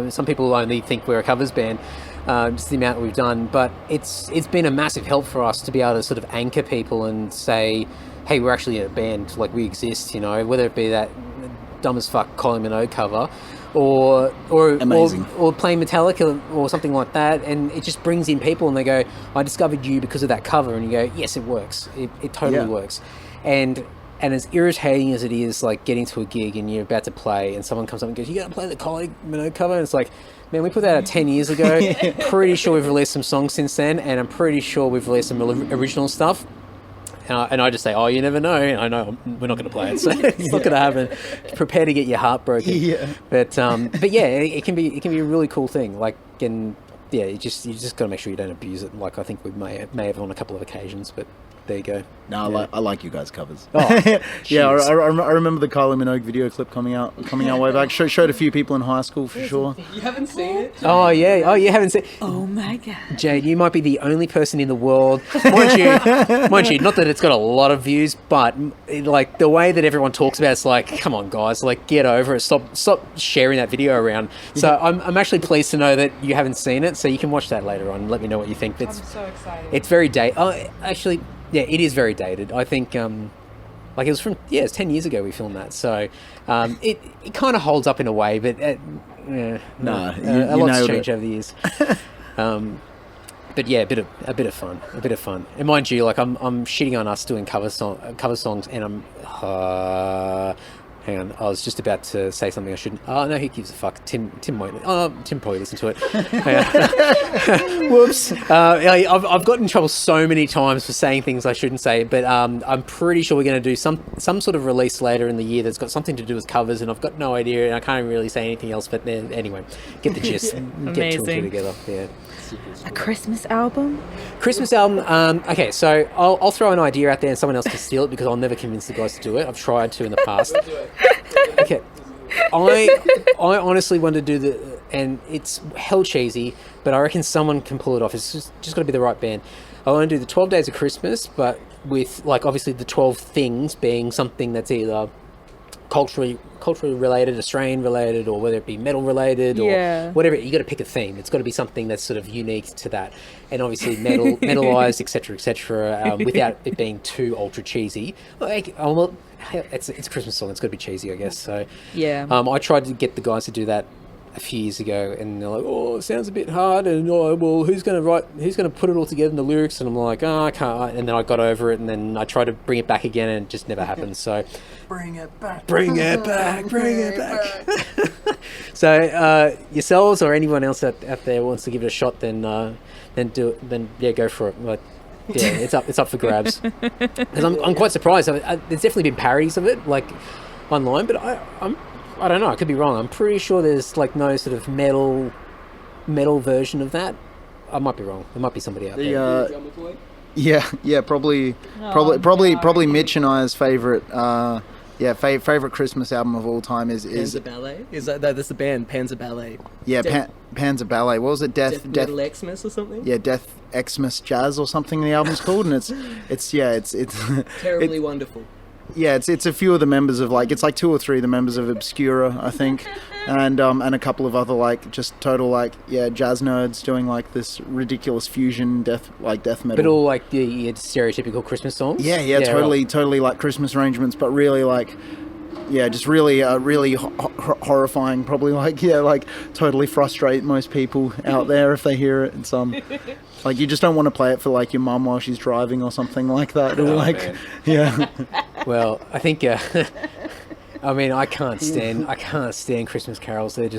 some people only think we're a covers band, just the amount that we've done, but it's been a massive help for us to be able to sort of anchor people and say, hey, we're actually a band, like we exist, whether it be that dumb as fuck Kylie Minogue cover or playing Metallica or something like that, and it just brings in people and they go, I discovered you because of that cover, and you go, yes, it works, it totally works. And as irritating as it is, like getting to a gig and you're about to play and someone comes up and goes, you gotta play the Kylie Minogue cover, and it's like, man, we put that out 10 years ago. Pretty sure we've released some songs since then, and I'm pretty sure we've released some original stuff. And I just say, oh, you never know. And I know we're not going to play it, so it's not going to happen. Prepare to get your heart broken. Yeah. But yeah, it can be a really cool thing. Like, and yeah, you just got to make sure you don't abuse it. Like I think we may have on a couple of occasions, but there you go. No, I like you guys' covers. Oh, yeah, I remember the Kylie Minogue video clip coming out way back. Showed a few people in high school for sure. You haven't seen it? Oh yeah. Oh, you haven't seen. Oh my god. Jade, you might be the only person in the world, mind you, not that it's got a lot of views, but like the way that everyone talks about it's like, come on guys, like get over it, stop sharing that video around. So I'm actually pleased to know that you haven't seen it, so you can watch that later on and let me know what you think. I'm so excited. It's very dated. Oh, actually, yeah, it is very dated. I think like it was from it's 10 years ago we filmed that, so it kind of holds up in a way, but a lot's changed over the years. But yeah, a bit of fun. And mind you, like I'm shitting on us doing cover songs, and I'm hang on, I was just about to say something I shouldn't. Oh no, who gives a fuck? Tim won't. Tim probably listen to it. Whoops. I've gotten in trouble so many times for saying things I shouldn't say, but I'm pretty sure we're going to do some sort of release later in the year that's got something to do with covers, and I've got no idea, and I can't really say anything else. But then, anyway, get the gist. Get two and two together. Yeah. A Christmas album? Okay, so I'll throw an idea out there and someone else can steal it because I'll never convince the guys to do it. I've tried to in the past. Okay. I honestly want to do and it's hell cheesy, but I reckon someone can pull it off. It's just got to be the right band. I want to do the 12 Days of Christmas, but with, like, obviously the 12 things being something that's either culturally related, Australian related, or whether it be metal related or whatever. You got to pick a theme. It's got to be something that's sort of unique to that, and obviously metalized, etc., without it being too ultra cheesy. Like, it's a Christmas song. It's got to be cheesy, I guess. So I tried to get the guys to do that a few years ago, and they're like, "Oh, it sounds a bit hard," and who's going to put it all together in the lyrics? And I'm like, "Oh, I can't." And then I got over it, and then I tried to bring it back again, and it just never happened. So bring it back. So yourselves or anyone else out there wants to give it a shot, then do it. Then go for it. Like, yeah, it's up for grabs. Because I'm quite surprised. There's definitely been parodies of it, like online, but I don't know. I could be wrong. I'm pretty sure there's like no sort of metal version of that. I might be wrong. There might be somebody out there. Probably Mitch and I's favorite. Favorite Christmas album of all time is Panzer Ballet. Is that's the band Panzer Ballet? Yeah, Panzer Ballet. What was it? Death Metal Xmas or something? Yeah, Death Xmas Jazz or something. The album's called, and it's terribly wonderful. Yeah, it's a few of the members of, like, it's like 2 or 3 of the members of Obscura, I think, and a couple of other, like, just total, like, jazz nerds doing, like, this ridiculous fusion death metal. But all like the stereotypical Christmas songs. Yeah, totally like Christmas arrangements, but really like. Yeah, just really horrifying. Probably like totally frustrate most people out there if they hear it. It's like you just don't want to play it for like your mum while she's driving or something like that. Or man. Well, I think I mean I can't stand Christmas carols. I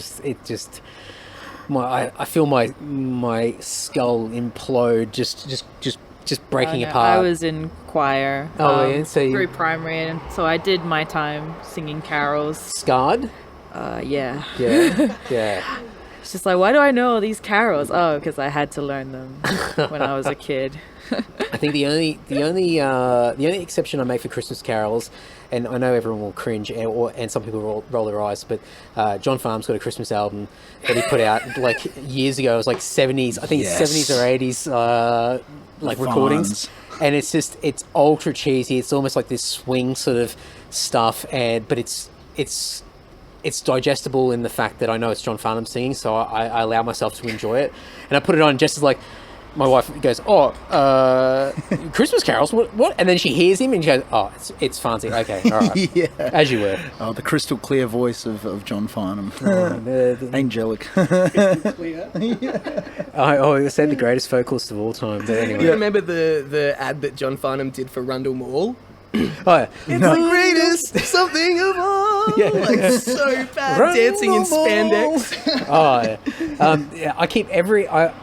feel my skull implode just breaking apart. I was in choir through primary, and so I did my time singing carols. Scarred? Yeah. It's just like, why do I know all these carols? Oh, because I had to learn them when I was a kid. I think the only exception I make for Christmas carols, and I know everyone will cringe and some people will roll their eyes, but John Farnham's got a Christmas album that he put out like years ago. It was like 70s, I think it's 70s or 80s like recordings, and it's ultra cheesy. It's almost like this swing sort of stuff, but it's digestible in the fact that I know it's John Farnham singing, so I allow myself to enjoy it, and I put it on just as like. My wife goes, Christmas carols? What? And then she hears him and she goes, it's fancy. Okay, all right. Yeah. As you were. Oh, the crystal clear voice of John Farnham. Angelic. Clear. I said the greatest vocalist of all time. But anyway. You remember the ad that John Farnham did for Rundle Mall? Oh, yeah. It's the greatest something of all. Yeah. Like so bad, Rundle dancing in spandex.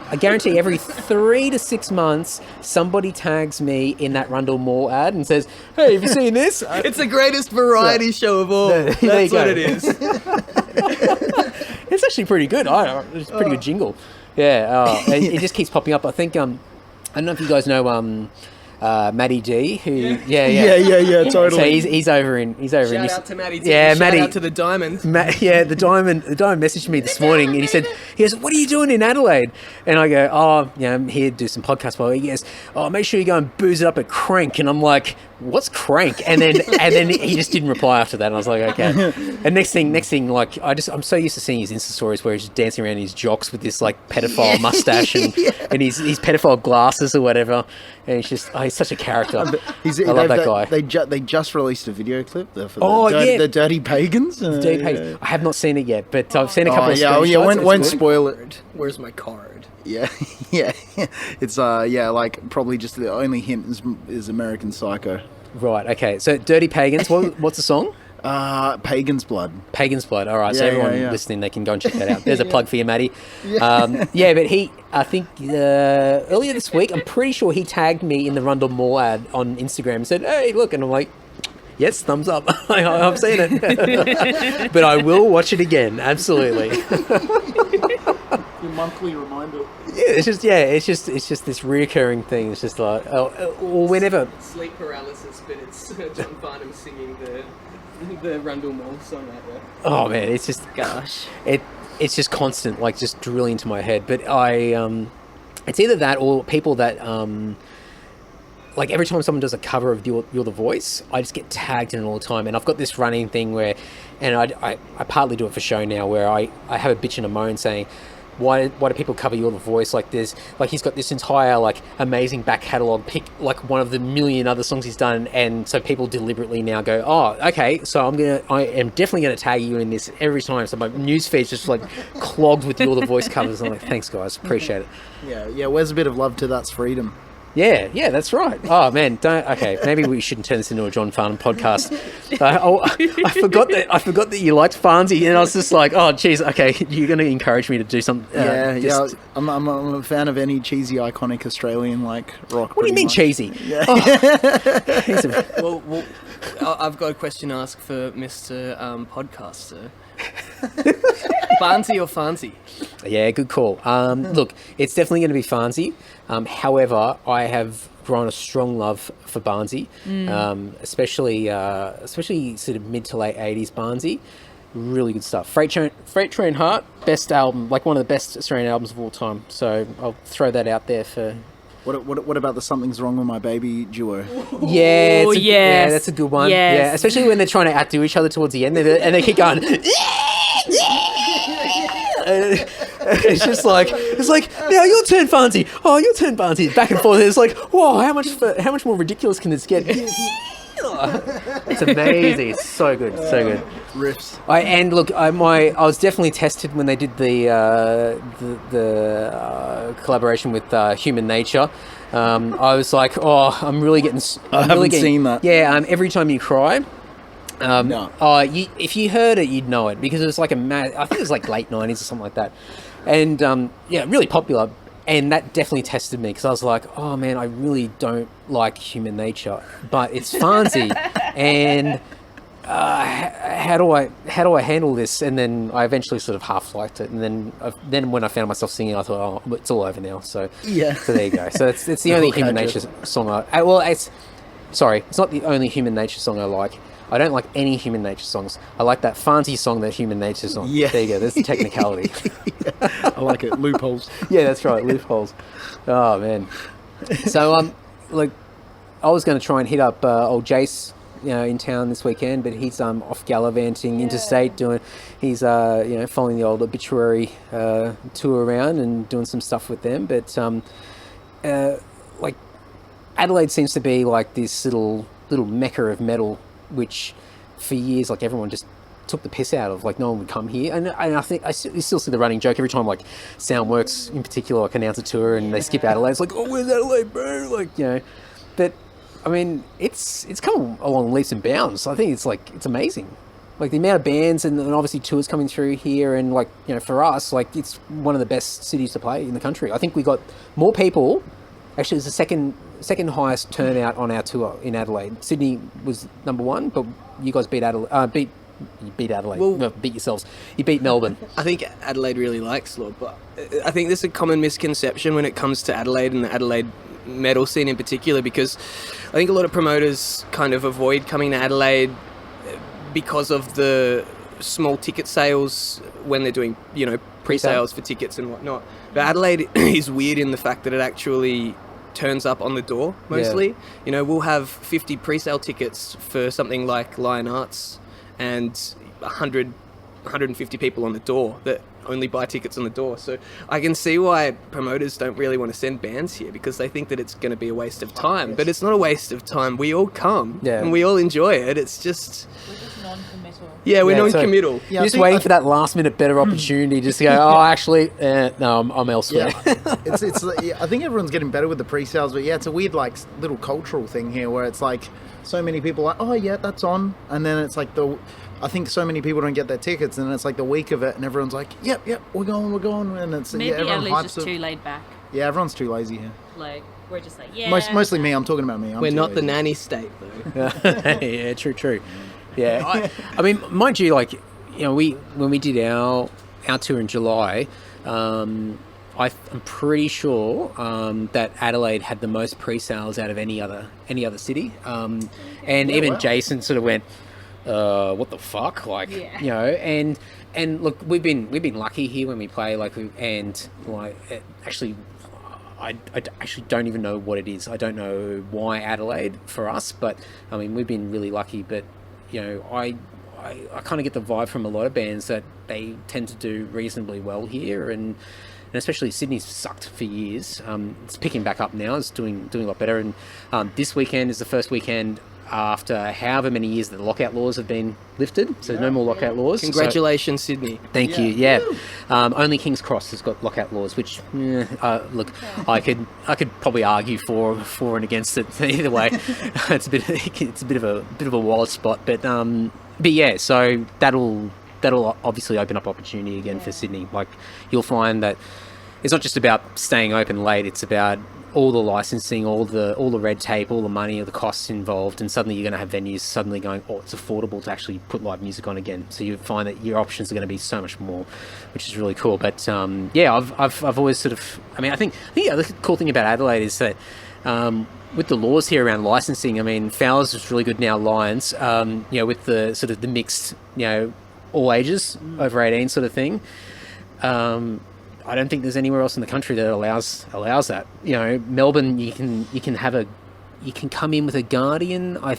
I guarantee every 3 to 6 months somebody tags me in that Rundle Mall ad and says, "Hey, have you seen this?" It's the greatest variety show of all. That's what it is. It's actually pretty good. It's a pretty good jingle. Yeah, it just keeps popping up. I think I don't know if you guys know Matty D, who yeah, totally. So he's over in Shout out to Matty D. Yeah, Shout out to the Diamond. The Diamond messaged me this morning, and he goes, "What are you doing in Adelaide?" And I go, "Oh, I'm here to do some podcast." Well, he goes, "Oh, make sure you go and booze it up at Crank." And I'm like, "What's Crank?" And then he just didn't reply after that. And I was like, "Okay." And next thing, like I'm so used to seeing his Insta stories where he's just dancing around in his jocks with this like pedophile mustache and his pedophile glasses or whatever. And he's just he's such a character. I love that guy. They just released a video clip for the Dirty Pagans. Dirty Pagans. I have not seen it yet, but I've seen a couple of screenshots. Won't spoil it. Where's my card? Yeah. It's like probably just the only hint is American Psycho. Right. Okay. So Dirty Pagans. What's the song? Pagan's Blood. Pagan's Blood. All right. So everyone listening, they can go and check that out. There's a plug for you, Matty. But I think earlier this week, I'm pretty sure he tagged me in the Rundle Mall ad on Instagram and said, "Hey, look," and I'm like, "Yes, thumbs up." I've seen it, but I will watch it again. Absolutely. Your monthly reminder. Yeah, it's just this reoccurring thing. It's just like, or whenever sleep paralysis, but it's John Farnham singing the Rundle Mall song out there. Oh man, it's just it's just constant, like just drilling into my head. But it's either that or people that like every time someone does a cover of You're the Voice, I just get tagged in it all the time. And I've got this running thing where, and I partly do it for show now, where I have a bitch and a moan saying, why do people cover You're the Voice? Like he's got this entire like amazing back catalogue, pick like one of the million other songs he's done, and so people deliberately now go, oh, okay, so I am definitely gonna tag you in this every time. So my newsfeed's just like clogged with You're the Voice covers. I'm like, thanks guys, appreciate it. Yeah. Where's a bit of love to That's Freedom? Yeah, that's right. Oh man, maybe we shouldn't turn this into a John Farnham podcast. I forgot that you liked Farnsey, and I was just like, oh geez, okay, you're going to encourage me to do something. I'm a fan of any cheesy, iconic Australian like rock. What do you mean cheesy? Yeah. Well, I've got a question to ask for Mr. Podcaster. Barnsey or Farnsey? Yeah, good call. Look, it's definitely going to be Farnsey. However, I have grown a strong love for Barnsey, especially sort of mid to late 80s Barnsey. Really good stuff. Freight Train Heart, best album, like one of the best Australian albums of all time. So I'll throw that out there for... What about the Something's Wrong with My Baby duo? Yeah, that's a good one. Yes. Yeah, especially when they're trying to outdo each other towards the end, and they keep going. It's just like now your turn, Farnsey. Oh, your turn, Farnsey. Back and forth. It's like, whoa, how much more ridiculous can this get? It's amazing. It's so good, so good. Riffs. I was definitely tested when they did the collaboration with Human Nature. I was like, oh, I'm really getting. I haven't seen that. Yeah, Every Time You Cry. No. If you heard it, you'd know it because it was like I think it was like late 90s or something like that, and really popular. And that definitely tested me because I was like, oh man, I really don't like Human Nature, but it's Farnsey, and how do I handle this? And then I eventually sort of half liked it, and then when I found myself singing, I thought, oh, it's all over now. So so there you go. So it's the only Human Nature song it's not the only Human Nature song I like. I don't like any Human Nature songs. I like that Farnsey song, that Human Nature song. Yeah. There you go. There's the technicality. I like it. Loopholes. Yeah, that's right. Loopholes. Oh, man. So, I was going to try and hit up old Jace, in town this weekend, but he's off gallivanting interstate he's following the old Obituary tour around and doing some stuff with them. But Adelaide seems to be like this little mecca of metal, which for years everyone just took the piss out of, no one would come here, and I think you still see the running joke every time Soundworks in particular announce a tour and they skip Adelaide. It's like, oh, where's Adelaide, bro? But I mean, it's come along leaps and bounds. I think it's amazing, the amount of bands and obviously tours coming through here, and for us, it's one of the best cities to play in the country. I think we got more people. Actually, it's the second highest turnout on our tour in Adelaide. Sydney was number one, but you guys beat Adelaide. You beat Adelaide. Well, beat yourselves. You beat Melbourne. I think Adelaide really likes Lord, but I think there's a common misconception when it comes to Adelaide and the Adelaide metal scene in particular, because I think a lot of promoters kind of avoid coming to Adelaide because of the small ticket sales when they're doing, pre-sales for tickets and whatnot. But Adelaide is weird in the fact that it actually turns up on the door mostly. Yeah. We'll have 50 pre-sale tickets for something like Lion Arts and 150 people on the door that only buy tickets on the door. So I can see why promoters don't really want to send bands here, because they think that it's going to be a waste of time. Yes. But it's not a waste of time. We all come and we all enjoy it. It's just... We're just non-committal. Yeah, we're non-committal. So you're just waiting for that last minute better opportunity just to go, actually, no, I'm elsewhere. Yeah. it's I think everyone's getting better with the pre-sales, but it's a weird little cultural thing here where it's like so many people are like, oh yeah, that's on. And then it's like I think so many people don't get their tickets, and it's like the week of it, and everyone's like, yep, we're going, and it's maybe everyone Adelaide's just too laid back. Yeah, everyone's too lazy here. Like, we're just like, Mostly me. I'm talking about me. We're not the nanny state, though. Yeah, true. Yeah, I mean, mind you, when we did our tour in July, I'm pretty sure that Adelaide had the most pre-sales out of any other city, and even Jason sort of went, what the fuck, and look, we've been lucky here when we play, actually I actually don't even know what it is. I don't know why Adelaide for us, but I mean, we've been really lucky. But I kind of get the vibe from a lot of bands that they tend to do reasonably well here, and especially Sydney's sucked for years. It's picking back up now. It's doing a lot better, and this weekend is the first weekend after however many years that the lockout laws have been lifted, so no more lockout laws. Congratulations, Sydney. Thank you. Yeah, only King's Cross has got lockout laws, which look, I could probably argue for and against it either way. It's a bit of a wild spot, but yeah. So that'll obviously open up opportunity again for Sydney. Like, you'll find that it's not just about staying open late; it's about all the licensing, all the red tape, all the money, all the costs involved, and suddenly you're going to have venues suddenly going, it's affordable to actually put live music on again. So you find that your options are going to be so much more, which is really cool. But I've always sort of, I think the other cool thing about Adelaide is that with the laws here around licensing, I mean, Fowler's is really good now, Lions, with the sort of the mixed, all ages, over 18 sort of thing. I don't think there's anywhere else in the country that allows that. Melbourne, you can come in with a Guardian, I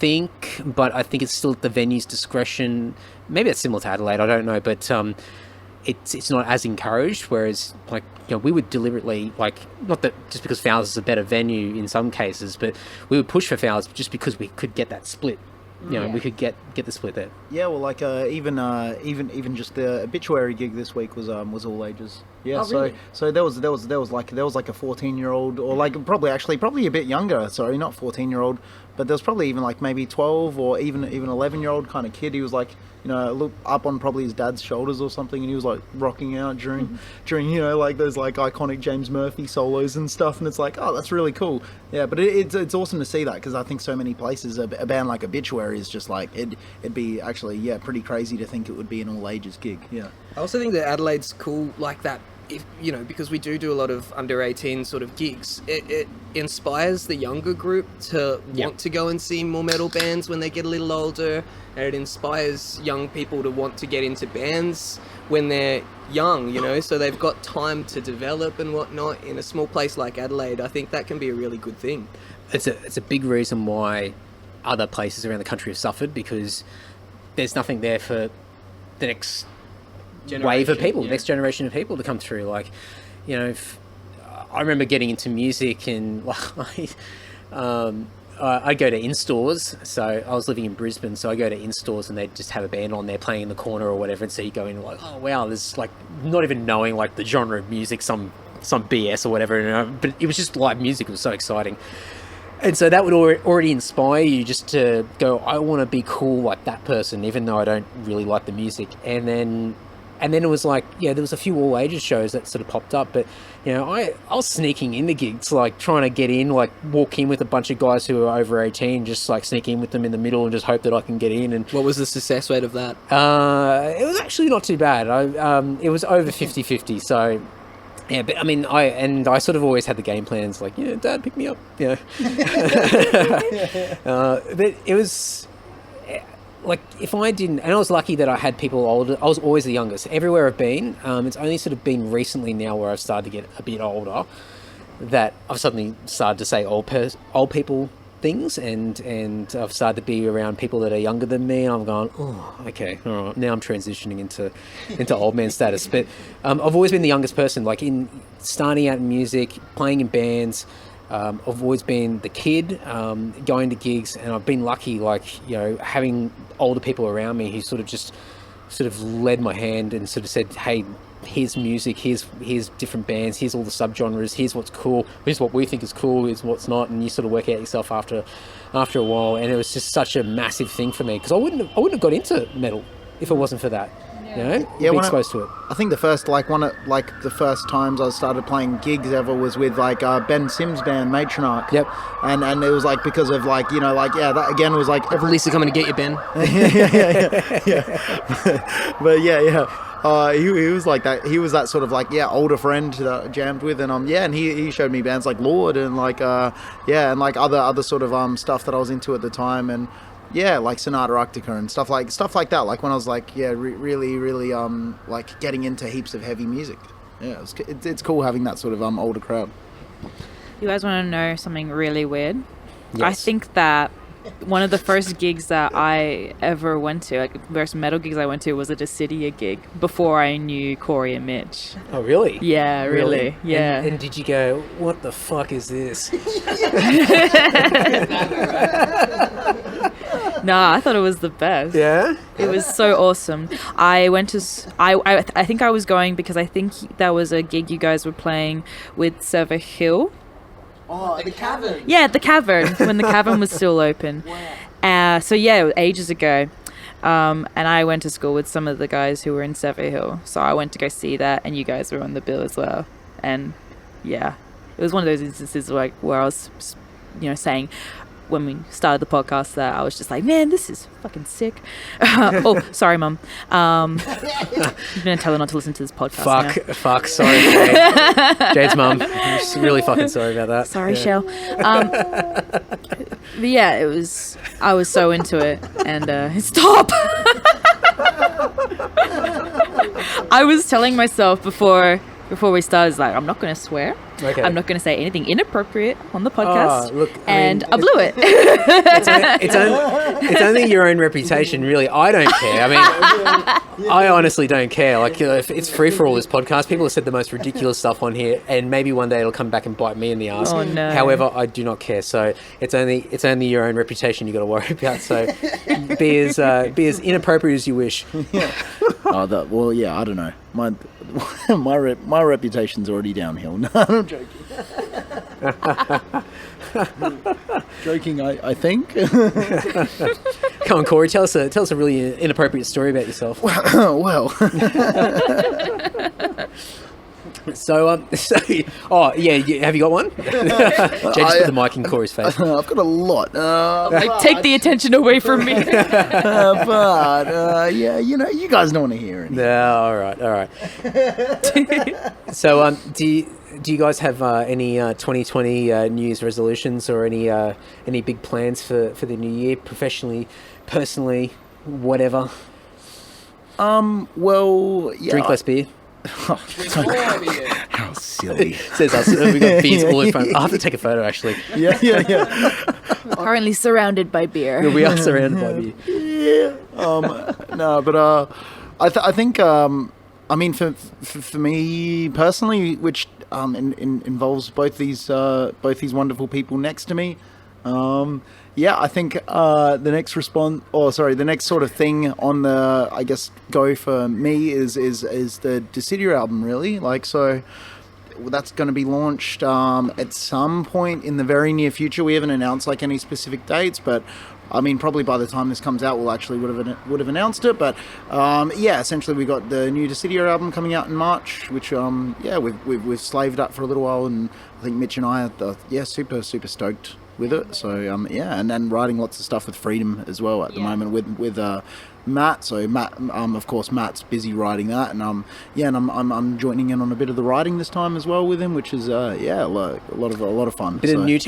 think, but I think it's still at the venue's discretion. Maybe it's similar to Adelaide, I don't know, but it's not as encouraged. Whereas, we would deliberately, not that just because Fowler's is a better venue in some cases, but we would push for Fowler's just because we could get that split. We could get the split there. Yeah, well, even just the obituary gig this week was all ages. Yeah, really? So there was like a 14-year-old, or probably a bit younger. Sorry, not 14-year-old, but there was probably even maybe 12 or even 11-year-old kind of kid. He was look up on probably his dad's shoulders or something, and he was rocking out during those iconic James Murphy solos and stuff, and it's that's really cool. Yeah, but it's awesome to see that, because I think so many places a band like Obituary is just it'd be actually pretty crazy to think it would be an all ages gig. Yeah, I also think that Adelaide's cool like that. If, because we do a lot of under 18 sort of gigs, it inspires the younger group to want to go and see more metal bands when they get a little older, and it inspires young people to want to get into bands when they're young, so they've got time to develop and whatnot. In a small place like Adelaide, I think that can be a really good thing. It's a big reason why other places around the country have suffered, because there's nothing there for the next wave of people, next generation of people to come through. I remember getting into music, and I'd go to in-stores. So I was living in Brisbane, so I go to in-stores and they'd just have a band on there playing in the corner or whatever, and so you go in oh wow, there's not even knowing the genre of music, some BS or whatever, but it was just live music. It was so exciting. And so that would already inspire you just to go, I want to be cool like that person, even though I don't really like the music. And then it was there was a few all ages shows that sort of popped up, but I was sneaking in the gigs, trying to get in, walk in with a bunch of guys who are over 18, just sneak in with them in the middle and just hope that I can get in. And what was the success rate of that? It was actually not too bad. It was over 50-50, so Yeah, but I mean, I sort of always had the game plans like, yeah, Dad, pick me up, but it was like, if I didn't, and I was lucky that I had people older. I was always the youngest everywhere I've been. It's only sort of been recently now where I've started to get a bit older that I've suddenly started to say old people things, and I've started to be around people that are younger than me, and I'm going, oh, okay, all right, now I'm transitioning into old man status. But I've always been the youngest person, like in starting out in music, playing in bands. I've always been the kid, going to gigs, and I've been lucky, like, having older people around me who sort of led my hand and sort of said, hey, here's music, here's different bands, here's all the subgenres, here's what's cool, here's what we think is cool, here's what's not, and you sort of work out yourself after a while. And it was just such a massive thing for me, because I wouldn't have got into metal if it wasn't for that. Be exposed to it. I think the first the first times I started playing gigs ever was with Ben Sims' band Matronarch. Yep. And it was because of that again was like every Lisa coming to get you, Ben. yeah. But he was like that. He was that sort of older friend that I jammed with, and and he showed me bands like Lord and other sort of stuff that I was into at the time, and like Sonata Arctica and stuff like that. Like when I was really getting into heaps of heavy music. Yeah, it's cool having that sort of older crowd. You guys want to know something really weird? Yes. I think that one of the first gigs that I ever went to, first metal gigs I went to, was a Dyssidia gig before I knew Corey and Mitch. Oh, really? Yeah, really. Yeah. And did you go, what the fuck is this? Nah, I thought it was the best. Yeah? It was so awesome. I went to... I think I was going because I think that was a gig you guys were playing with Sever Hill. Oh, the Cavern. Yeah, the Cavern, when the Cavern was still open. Wow. Ages ago. And I went to school with some of the guys who were in Sever Hill. So I went to go see that, and you guys were on the bill as well. And yeah, it was one of those instances where I was, saying when we started the podcast that I was just like, man, this is fucking sick. Oh, sorry, Mum. You've been telling her not to listen to this podcast. Fuck, sorry, Jade. Jade's mum. I'm just really fucking sorry about that. Sorry, Shell. But yeah, it was. I was so into it, and stop. I was telling myself before we started, I'm not going to swear. Okay. I'm not going to say anything inappropriate on the podcast. I blew it. It's only your own reputation, really. I don't care. I mean, I honestly don't care. If it's free for all this podcast, people have said the most ridiculous stuff on here, and maybe one day it'll come back and bite me in the ass. Oh, no. However, I do not care. So it's only your own reputation you got to worry about. So be as inappropriate as you wish. Yeah. I don't know. My reputation's already downhill. No, I'm joking. Joking, I think. Come on, Corey, tell us a really inappropriate story about yourself. Well. Have you got one? Jay just put the mic in Corey's face. I've got a lot. Take the attention away from me. You guys don't want to hear it. No, all right. So, do you guys have any 2020 New Year's resolutions or any big plans for the new year, professionally, personally, whatever? Well, yeah. Drink less beer. How silly. Says us. We got beers all in front. I have to take a photo, actually. Yeah. Currently surrounded by beer. We are surrounded by beer. Yeah. I think. I mean, for me personally, which involves both these wonderful people next to me. I think the next sort of thing on the, I guess, go for me is the Dyssidia album, really. So that's going to be launched at some point in the very near future. We haven't announced any specific dates, but I mean, probably by the time this comes out, we'll actually would have announced it. But essentially, we got the new Dyssidia album coming out in March, which we've slaved up for a little while, and I think Mitch and I are super super stoked with it. So and then writing lots of stuff with Freedom as well at the moment with Matt. So Matt, of course, Matt's busy writing that, and I'm joining in on a bit of the writing this time as well with him, which is a lot of fun. Bit of new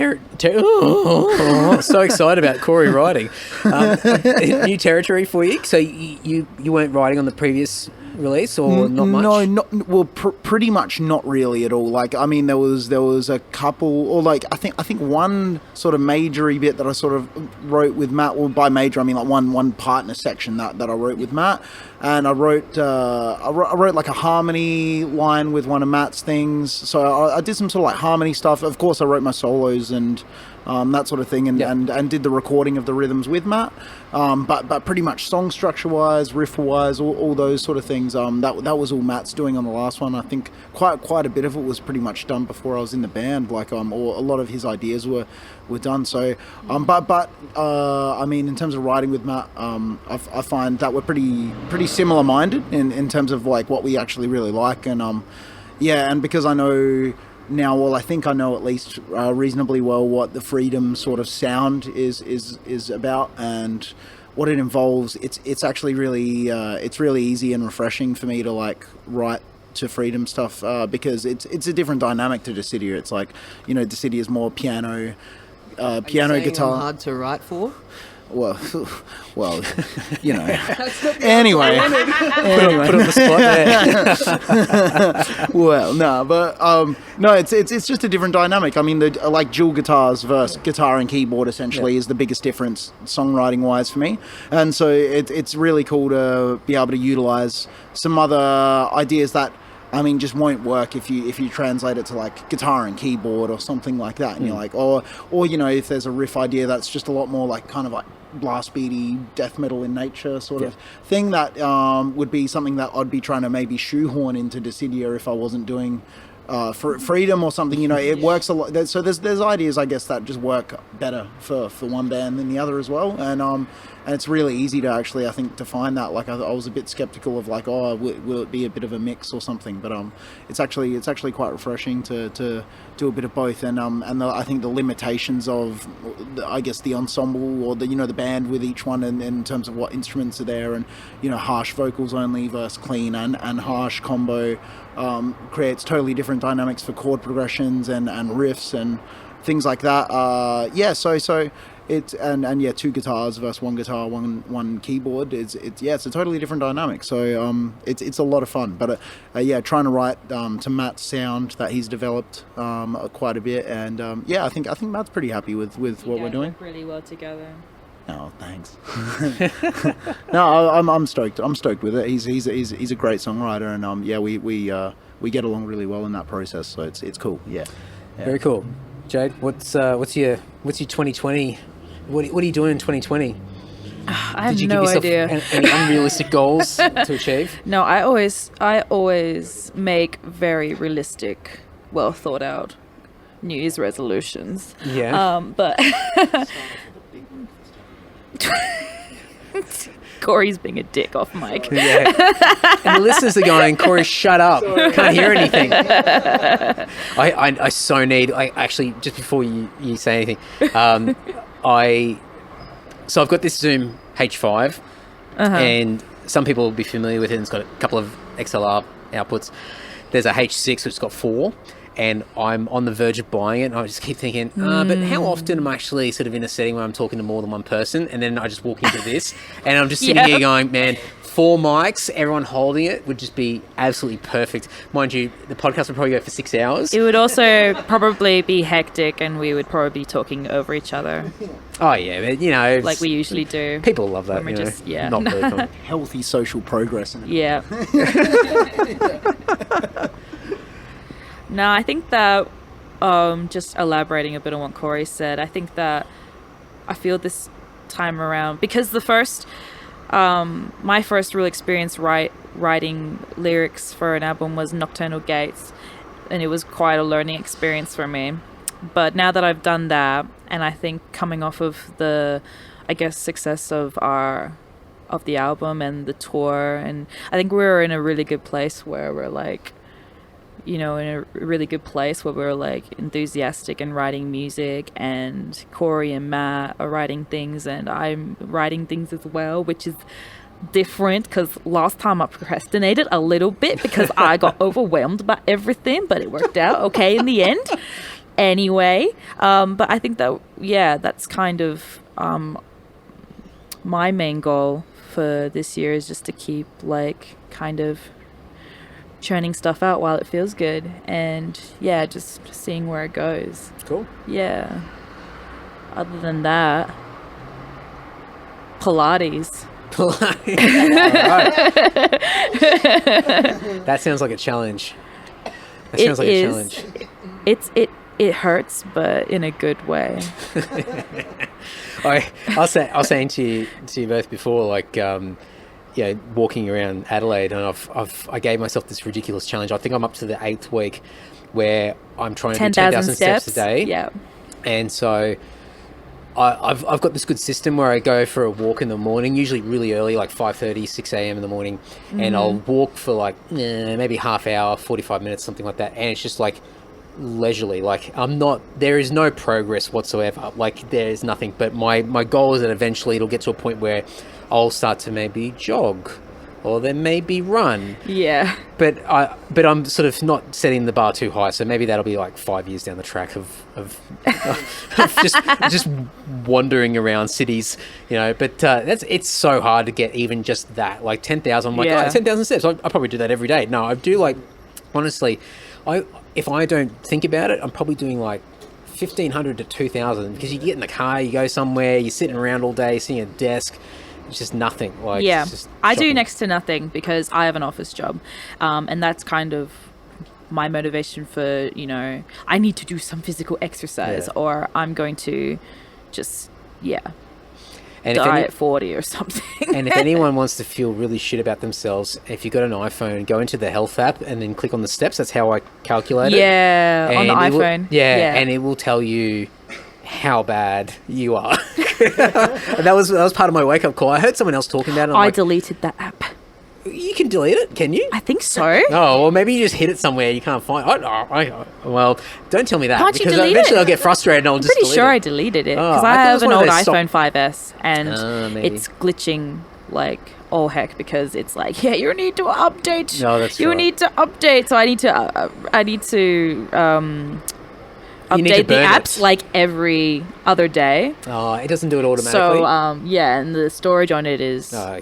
so excited about Corey writing. New territory for you. So you weren't writing on the previous release, or not much? Pretty much not really at all. Like, I mean, there was a couple, or like I think one sort of majory bit that I sort of wrote with Matt. Well, by major I mean like one partner section that I wrote with Matt, and I wrote like a harmony line with one of Matt's things. So I did some sort of like harmony stuff. Of course, I wrote my solos and that sort of thing, and did the recording of the rhythms with Matt. But pretty much song structure wise, riff wise, all those sort of things. That was all Matt's doing on the last one. I think quite a bit of it was pretty much done before I was in the band. Like or a lot of his ideas were done. So I mean, in terms of writing with Matt, I find that we're pretty similar minded in terms of like what we actually really like, and and because I know now, well, I think I know at least reasonably well what the Freedom sort of sound is about and what it involves. It's actually really it's really easy and refreshing for me to like write to Freedom stuff because it's a different dynamic to Dyssidia. It's like, Dyssidia is more piano, guitar. I'm hard to write for. Well, Anyway, put on the spot there. Well, no, but no, it's just a different dynamic. I mean, like dual guitars versus guitar and keyboard essentially is the biggest difference songwriting wise for me, and so it's really cool to be able to utilize some other ideas that, I mean, just won't work if you translate it to like guitar and keyboard or something like that, and you're like, or if there's a riff idea that's just a lot more like kind of like blast beaty death metal in nature sort of thing, that would be something that I'd be trying to maybe shoehorn into Dyssidia if I wasn't doing for Freedom or something. It works a lot. So there's ideas, I guess, that just work better for one band than the other as well, and it's really easy to actually, I think, to find that. Like I was a bit skeptical of like, will it be a bit of a mix or something? But it's actually quite refreshing to do a bit of both. And I think the limitations of, I guess, the ensemble or the band with each one, and in terms of what instruments are there, and harsh vocals only versus clean and harsh combo creates totally different dynamics for chord progressions and riffs and things like that. So it's and two guitars versus one guitar, one keyboard. It's a totally different dynamic. So it's a lot of fun. But trying to write to Matt's sound that he's developed quite a bit, and I think Matt's pretty happy with what we're doing. Work really well together. Oh, thanks. No, I'm stoked. I'm stoked with it. He's a great songwriter, and we get along really well in that process. So it's cool. Yeah. Very cool. Jade, what's your 2020? What are you doing in 2020? I have no idea. Any unrealistic goals to achieve? No, I always make very realistic, well thought out New Year's resolutions. Yeah. But Corey's being a dick off mic. Yeah. And the listeners are going, Corey, shut up. Sorry. Can't hear anything. I so need, actually, just before you say anything, so I've got this Zoom H5, and some people will be familiar with it, and it's got a couple of XLR outputs. There's a H6, which has got 4, and I'm on the verge of buying it, and I just keep thinking, but how often am I actually sort of in a setting where I'm talking to more than one person, and then I just walk into this, and I'm just sitting here going, man, 4 mics, everyone holding it would just be absolutely perfect. Mind you, the podcast would probably go for 6 hours. It would also probably be hectic, and we would probably be talking over each other. Oh yeah, but like we usually do. People love that. Not very common. Healthy social progress. Yeah. No, I think that just elaborating a bit on what Corey said, I think that I feel this time around, because the first my first real experience writing lyrics for an album was Nocturnal Gates, and it was quite a learning experience for me. But now that I've done that, and I think coming off of the, I guess, success of the album and the tour, and I think we're in a really good place where we're like, you know, in a really good place where we're like enthusiastic and writing music, and Corey and Matt are writing things and I'm writing things as well, which is different because last time I procrastinated a little bit because I got overwhelmed by everything, but it worked out okay in the end anyway. But I think that, yeah, that's kind of my main goal for this year, is just to keep like kind of churning stuff out while it feels good, and yeah, just seeing where it goes. Cool. Yeah. Other than that, Pilates. That sounds like a challenge. It hurts, but in a good way. I was saying to you both before, like, walking around Adelaide, and I gave myself this ridiculous challenge. I think I'm up to the 8th week where I'm trying to do 10,000 steps a day. Yeah. And so I've got this good system where I go for a walk in the morning, usually really early, like 5:30, 6 a.m. in the morning, and I'll walk for like maybe half hour, 45 minutes, something like that. And it's just like leisurely, like there is no progress whatsoever, like there is nothing, but my goal is that eventually it'll get to a point where I'll start to maybe jog, or then maybe run. Yeah. But I'm sort of not setting the bar too high, so maybe that'll be like 5 years down the track of just wandering around cities, you know. But it's so hard to get even just that, like 10,000. I'm like, 10,000 steps. I probably do that every day. No, I do, like, honestly, if I don't think about it, I'm probably doing like 1,500 to 2,000, because you get in the car, you go somewhere, you're sitting around all day, sitting at a desk. It's just nothing. Like, yeah, it's just I do shocking. next to nothing because I have an office job, and that's kind of my motivation for, you know, I need to do some physical exercise, or I'm going to just and die at 40 or something. And if anyone wants to feel really shit about themselves, if you've got an iPhone, go into the health app and then click on the steps. That's how I calculate it. Yeah, on the iPhone. And it will tell you how bad you are. And that was part of my wake up call. I heard someone else talking about it. I deleted that app. You can delete it, can you? I think so. Oh, well, maybe you just hit it somewhere you can't find. Well, don't tell me that. Can't you because delete eventually it? I'll get frustrated and I'll just delete it. I'm pretty sure I deleted it because I I thought it have was an one of old those iPhone 5S and maybe. it's glitching like all heck because it's like, you need to update. No, that's you right. need to update. So I need to update the apps like every other day. Oh, it doesn't do it automatically. So and the storage on it is so.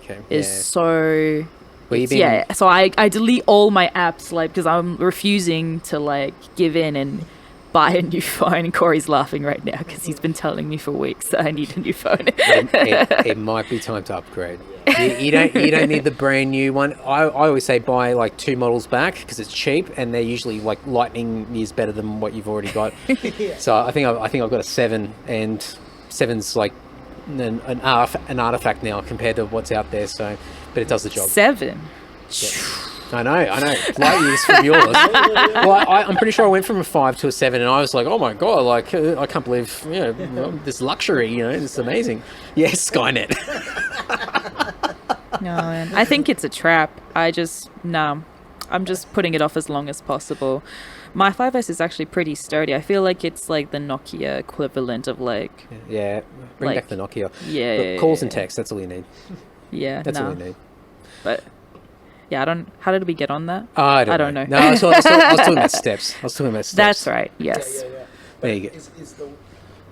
So I delete all my apps, like, because I'm refusing to like give in and buy a new phone. And Corey's laughing right now because he's been telling me for weeks that I need a new phone. it might be time to upgrade. You don't need the brand new one. I always say buy like 2 models back because it's cheap and they're usually like lightning years better than what you've already got. So I think I've got a 7, and 7's like an artifact now compared to what's out there. So, but it does the job. 7. Yeah. I know. Light years from yours. Well, I'm pretty sure I went from a 5 to a 7, and I was like, oh my god, like I can't believe this luxury. It's amazing. Yes, Skynet. No, I think it's a trap. I'm just putting it off as long as possible. My 5S is actually pretty sturdy. I feel like it's like the Nokia equivalent of like... Yeah, bring back the Nokia. Yeah. Look, calls and texts, that's all you need. Yeah, that's all you need. But... yeah, how did we get on that? I don't know. No, I was talking about steps. That's right, yes. Yeah. There you go.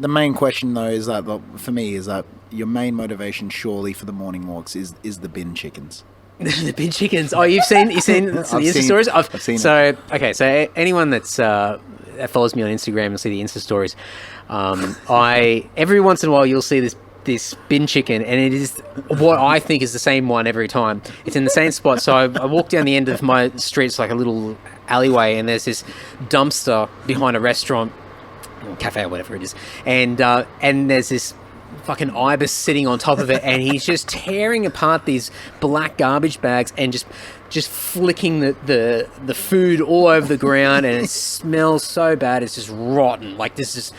The main question, though, is that, for me, is that your main motivation, surely, for the morning walks is the bin chickens. The bin chickens. Oh, you've seen the Insta stories? I've seen it. Okay, so anyone that follows me on Instagram will see the Insta stories. Every once in a while you'll see this bin chicken, and it is what I think is the same one every time. It's in the same spot. So I walk down the end of my street, it's like a little alleyway, and there's this dumpster behind a restaurant or cafe or whatever it is, and there's this fucking ibis sitting on top of it, and he's just tearing apart these black garbage bags and just flicking the food all over the ground, and it smells so bad. It's just rotten. Like this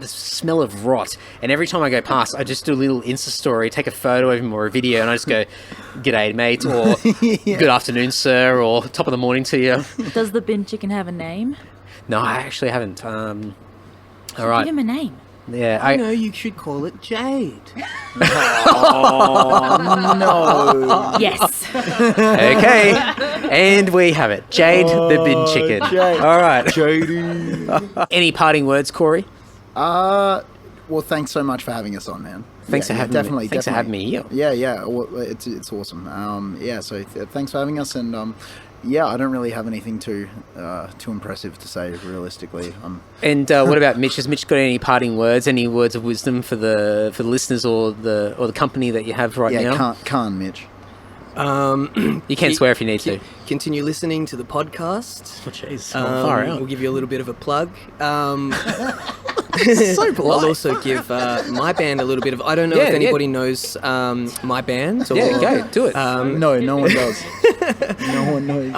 smell of rot. And every time I go past, I just do a little Insta story, take a photo of him or a video, and I just go, "G'day, mate," or "Good afternoon, sir," or "Top of the morning to you." Does the bin chicken have a name? No, I actually haven't. All right. Give him a name. Yeah, I know you should call it Jade. Oh, no. Yes. Okay, and we have it. Jade the bin chicken. Jade. All right. Jadey. Any parting words, Corey? Well, thanks so much for having us on, man. Thanks for having definitely, me. Thanks for having me here. Yeah. Well, it's awesome. So thanks for having us, and I don't really have anything too impressive to say, realistically. And what about Mitch? Has Mitch got any parting words, any words of wisdom for the listeners or the company that you have right now? Yeah, can't Mitch. You can swear if you need to. Continue listening to the podcast. Oh, jeez. Far out. We'll give you a little bit of a plug. So polite. I'll also give my band a little bit of... I don't know if anybody knows my band. Or, go, do it. No one does. No one knows.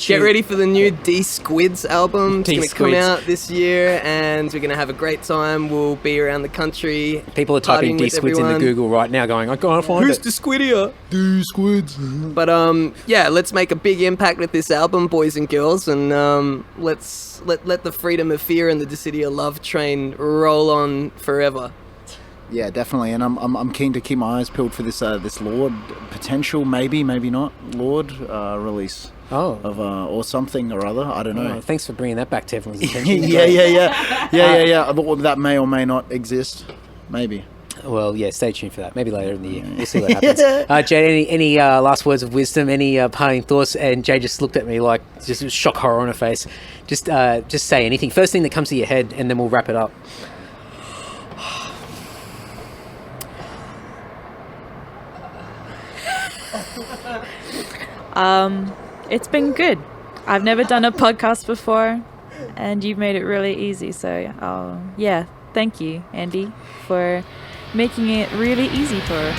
Get ready for the new D-Squids album. It's going to come D-Squids. out this year, and we're going to have a great time. We'll be around the country. People are typing D-Squids into Google right now going, I can't find Who's it. Dyssidia? D-Squids. But let's make a big impact with this album, boys and girls, and let's let the freedom of fear and the Dyssidia love train roll on forever. Yeah, definitely, and I'm keen to keep my eyes peeled for this Lord potential, maybe not Lord release of or something or other. I don't know. Oh, thanks for bringing that back to everyone's attention. Yeah. But that may or may not exist. Maybe. Well, yeah, stay tuned for that. Maybe later in the year. We'll see what happens. Jade, any last words of wisdom, any parting thoughts? And Jade just looked at me like just shock horror on her face. Just say anything. First thing that comes to your head, and then we'll wrap it up. It's been good. I've never done a podcast before, and you've made it really easy. So, thank you, Andy, for making it really easy for me.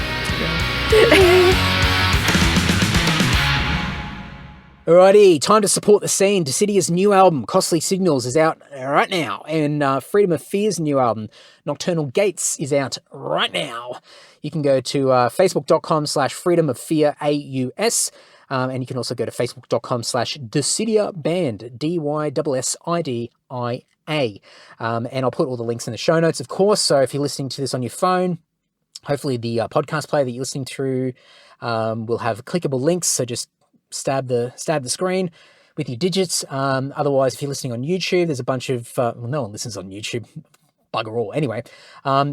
Alrighty, time to support the scene. Dyssidia's new album, Costly Signals, is out right now. And Freedom of Fear's new album, Nocturnal Gates, is out right now. You can go to facebook.com/Freedom of Fear AUS. And you can also go to facebook.com/Dyssidia Band, DYSSIDIA. And I'll put all the links in the show notes, of course. So if you're listening to this on your phone, hopefully the podcast player that you're listening through will have clickable links. So just stab the screen with your digits. Otherwise, if you're listening on YouTube, there's a bunch of no one listens on YouTube. Bugger all. Anyway,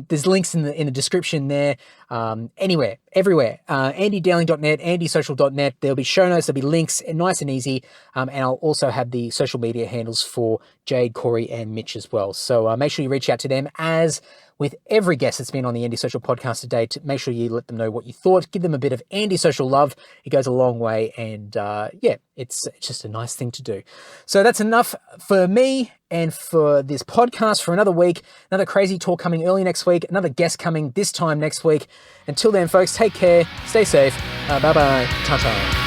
there's links in the description there. Anywhere, everywhere. AndyDowling.net, AndySocial.net. There'll be show notes. There'll be links, nice and easy. And I'll also have the social media handles for Jade, Corey, and Mitch as well. So make sure you reach out to them, as with every guest that's been on the Andy Social podcast today. To make sure you let them know what you thought. Give them a bit of Andy Social love. It goes a long way. And it's just a nice thing to do. So that's enough for me and for this podcast for another week. Another crazy talk coming early next week. Another guest coming this time next week. Until then, folks, take care. Stay safe. Bye-bye. Ta-ta.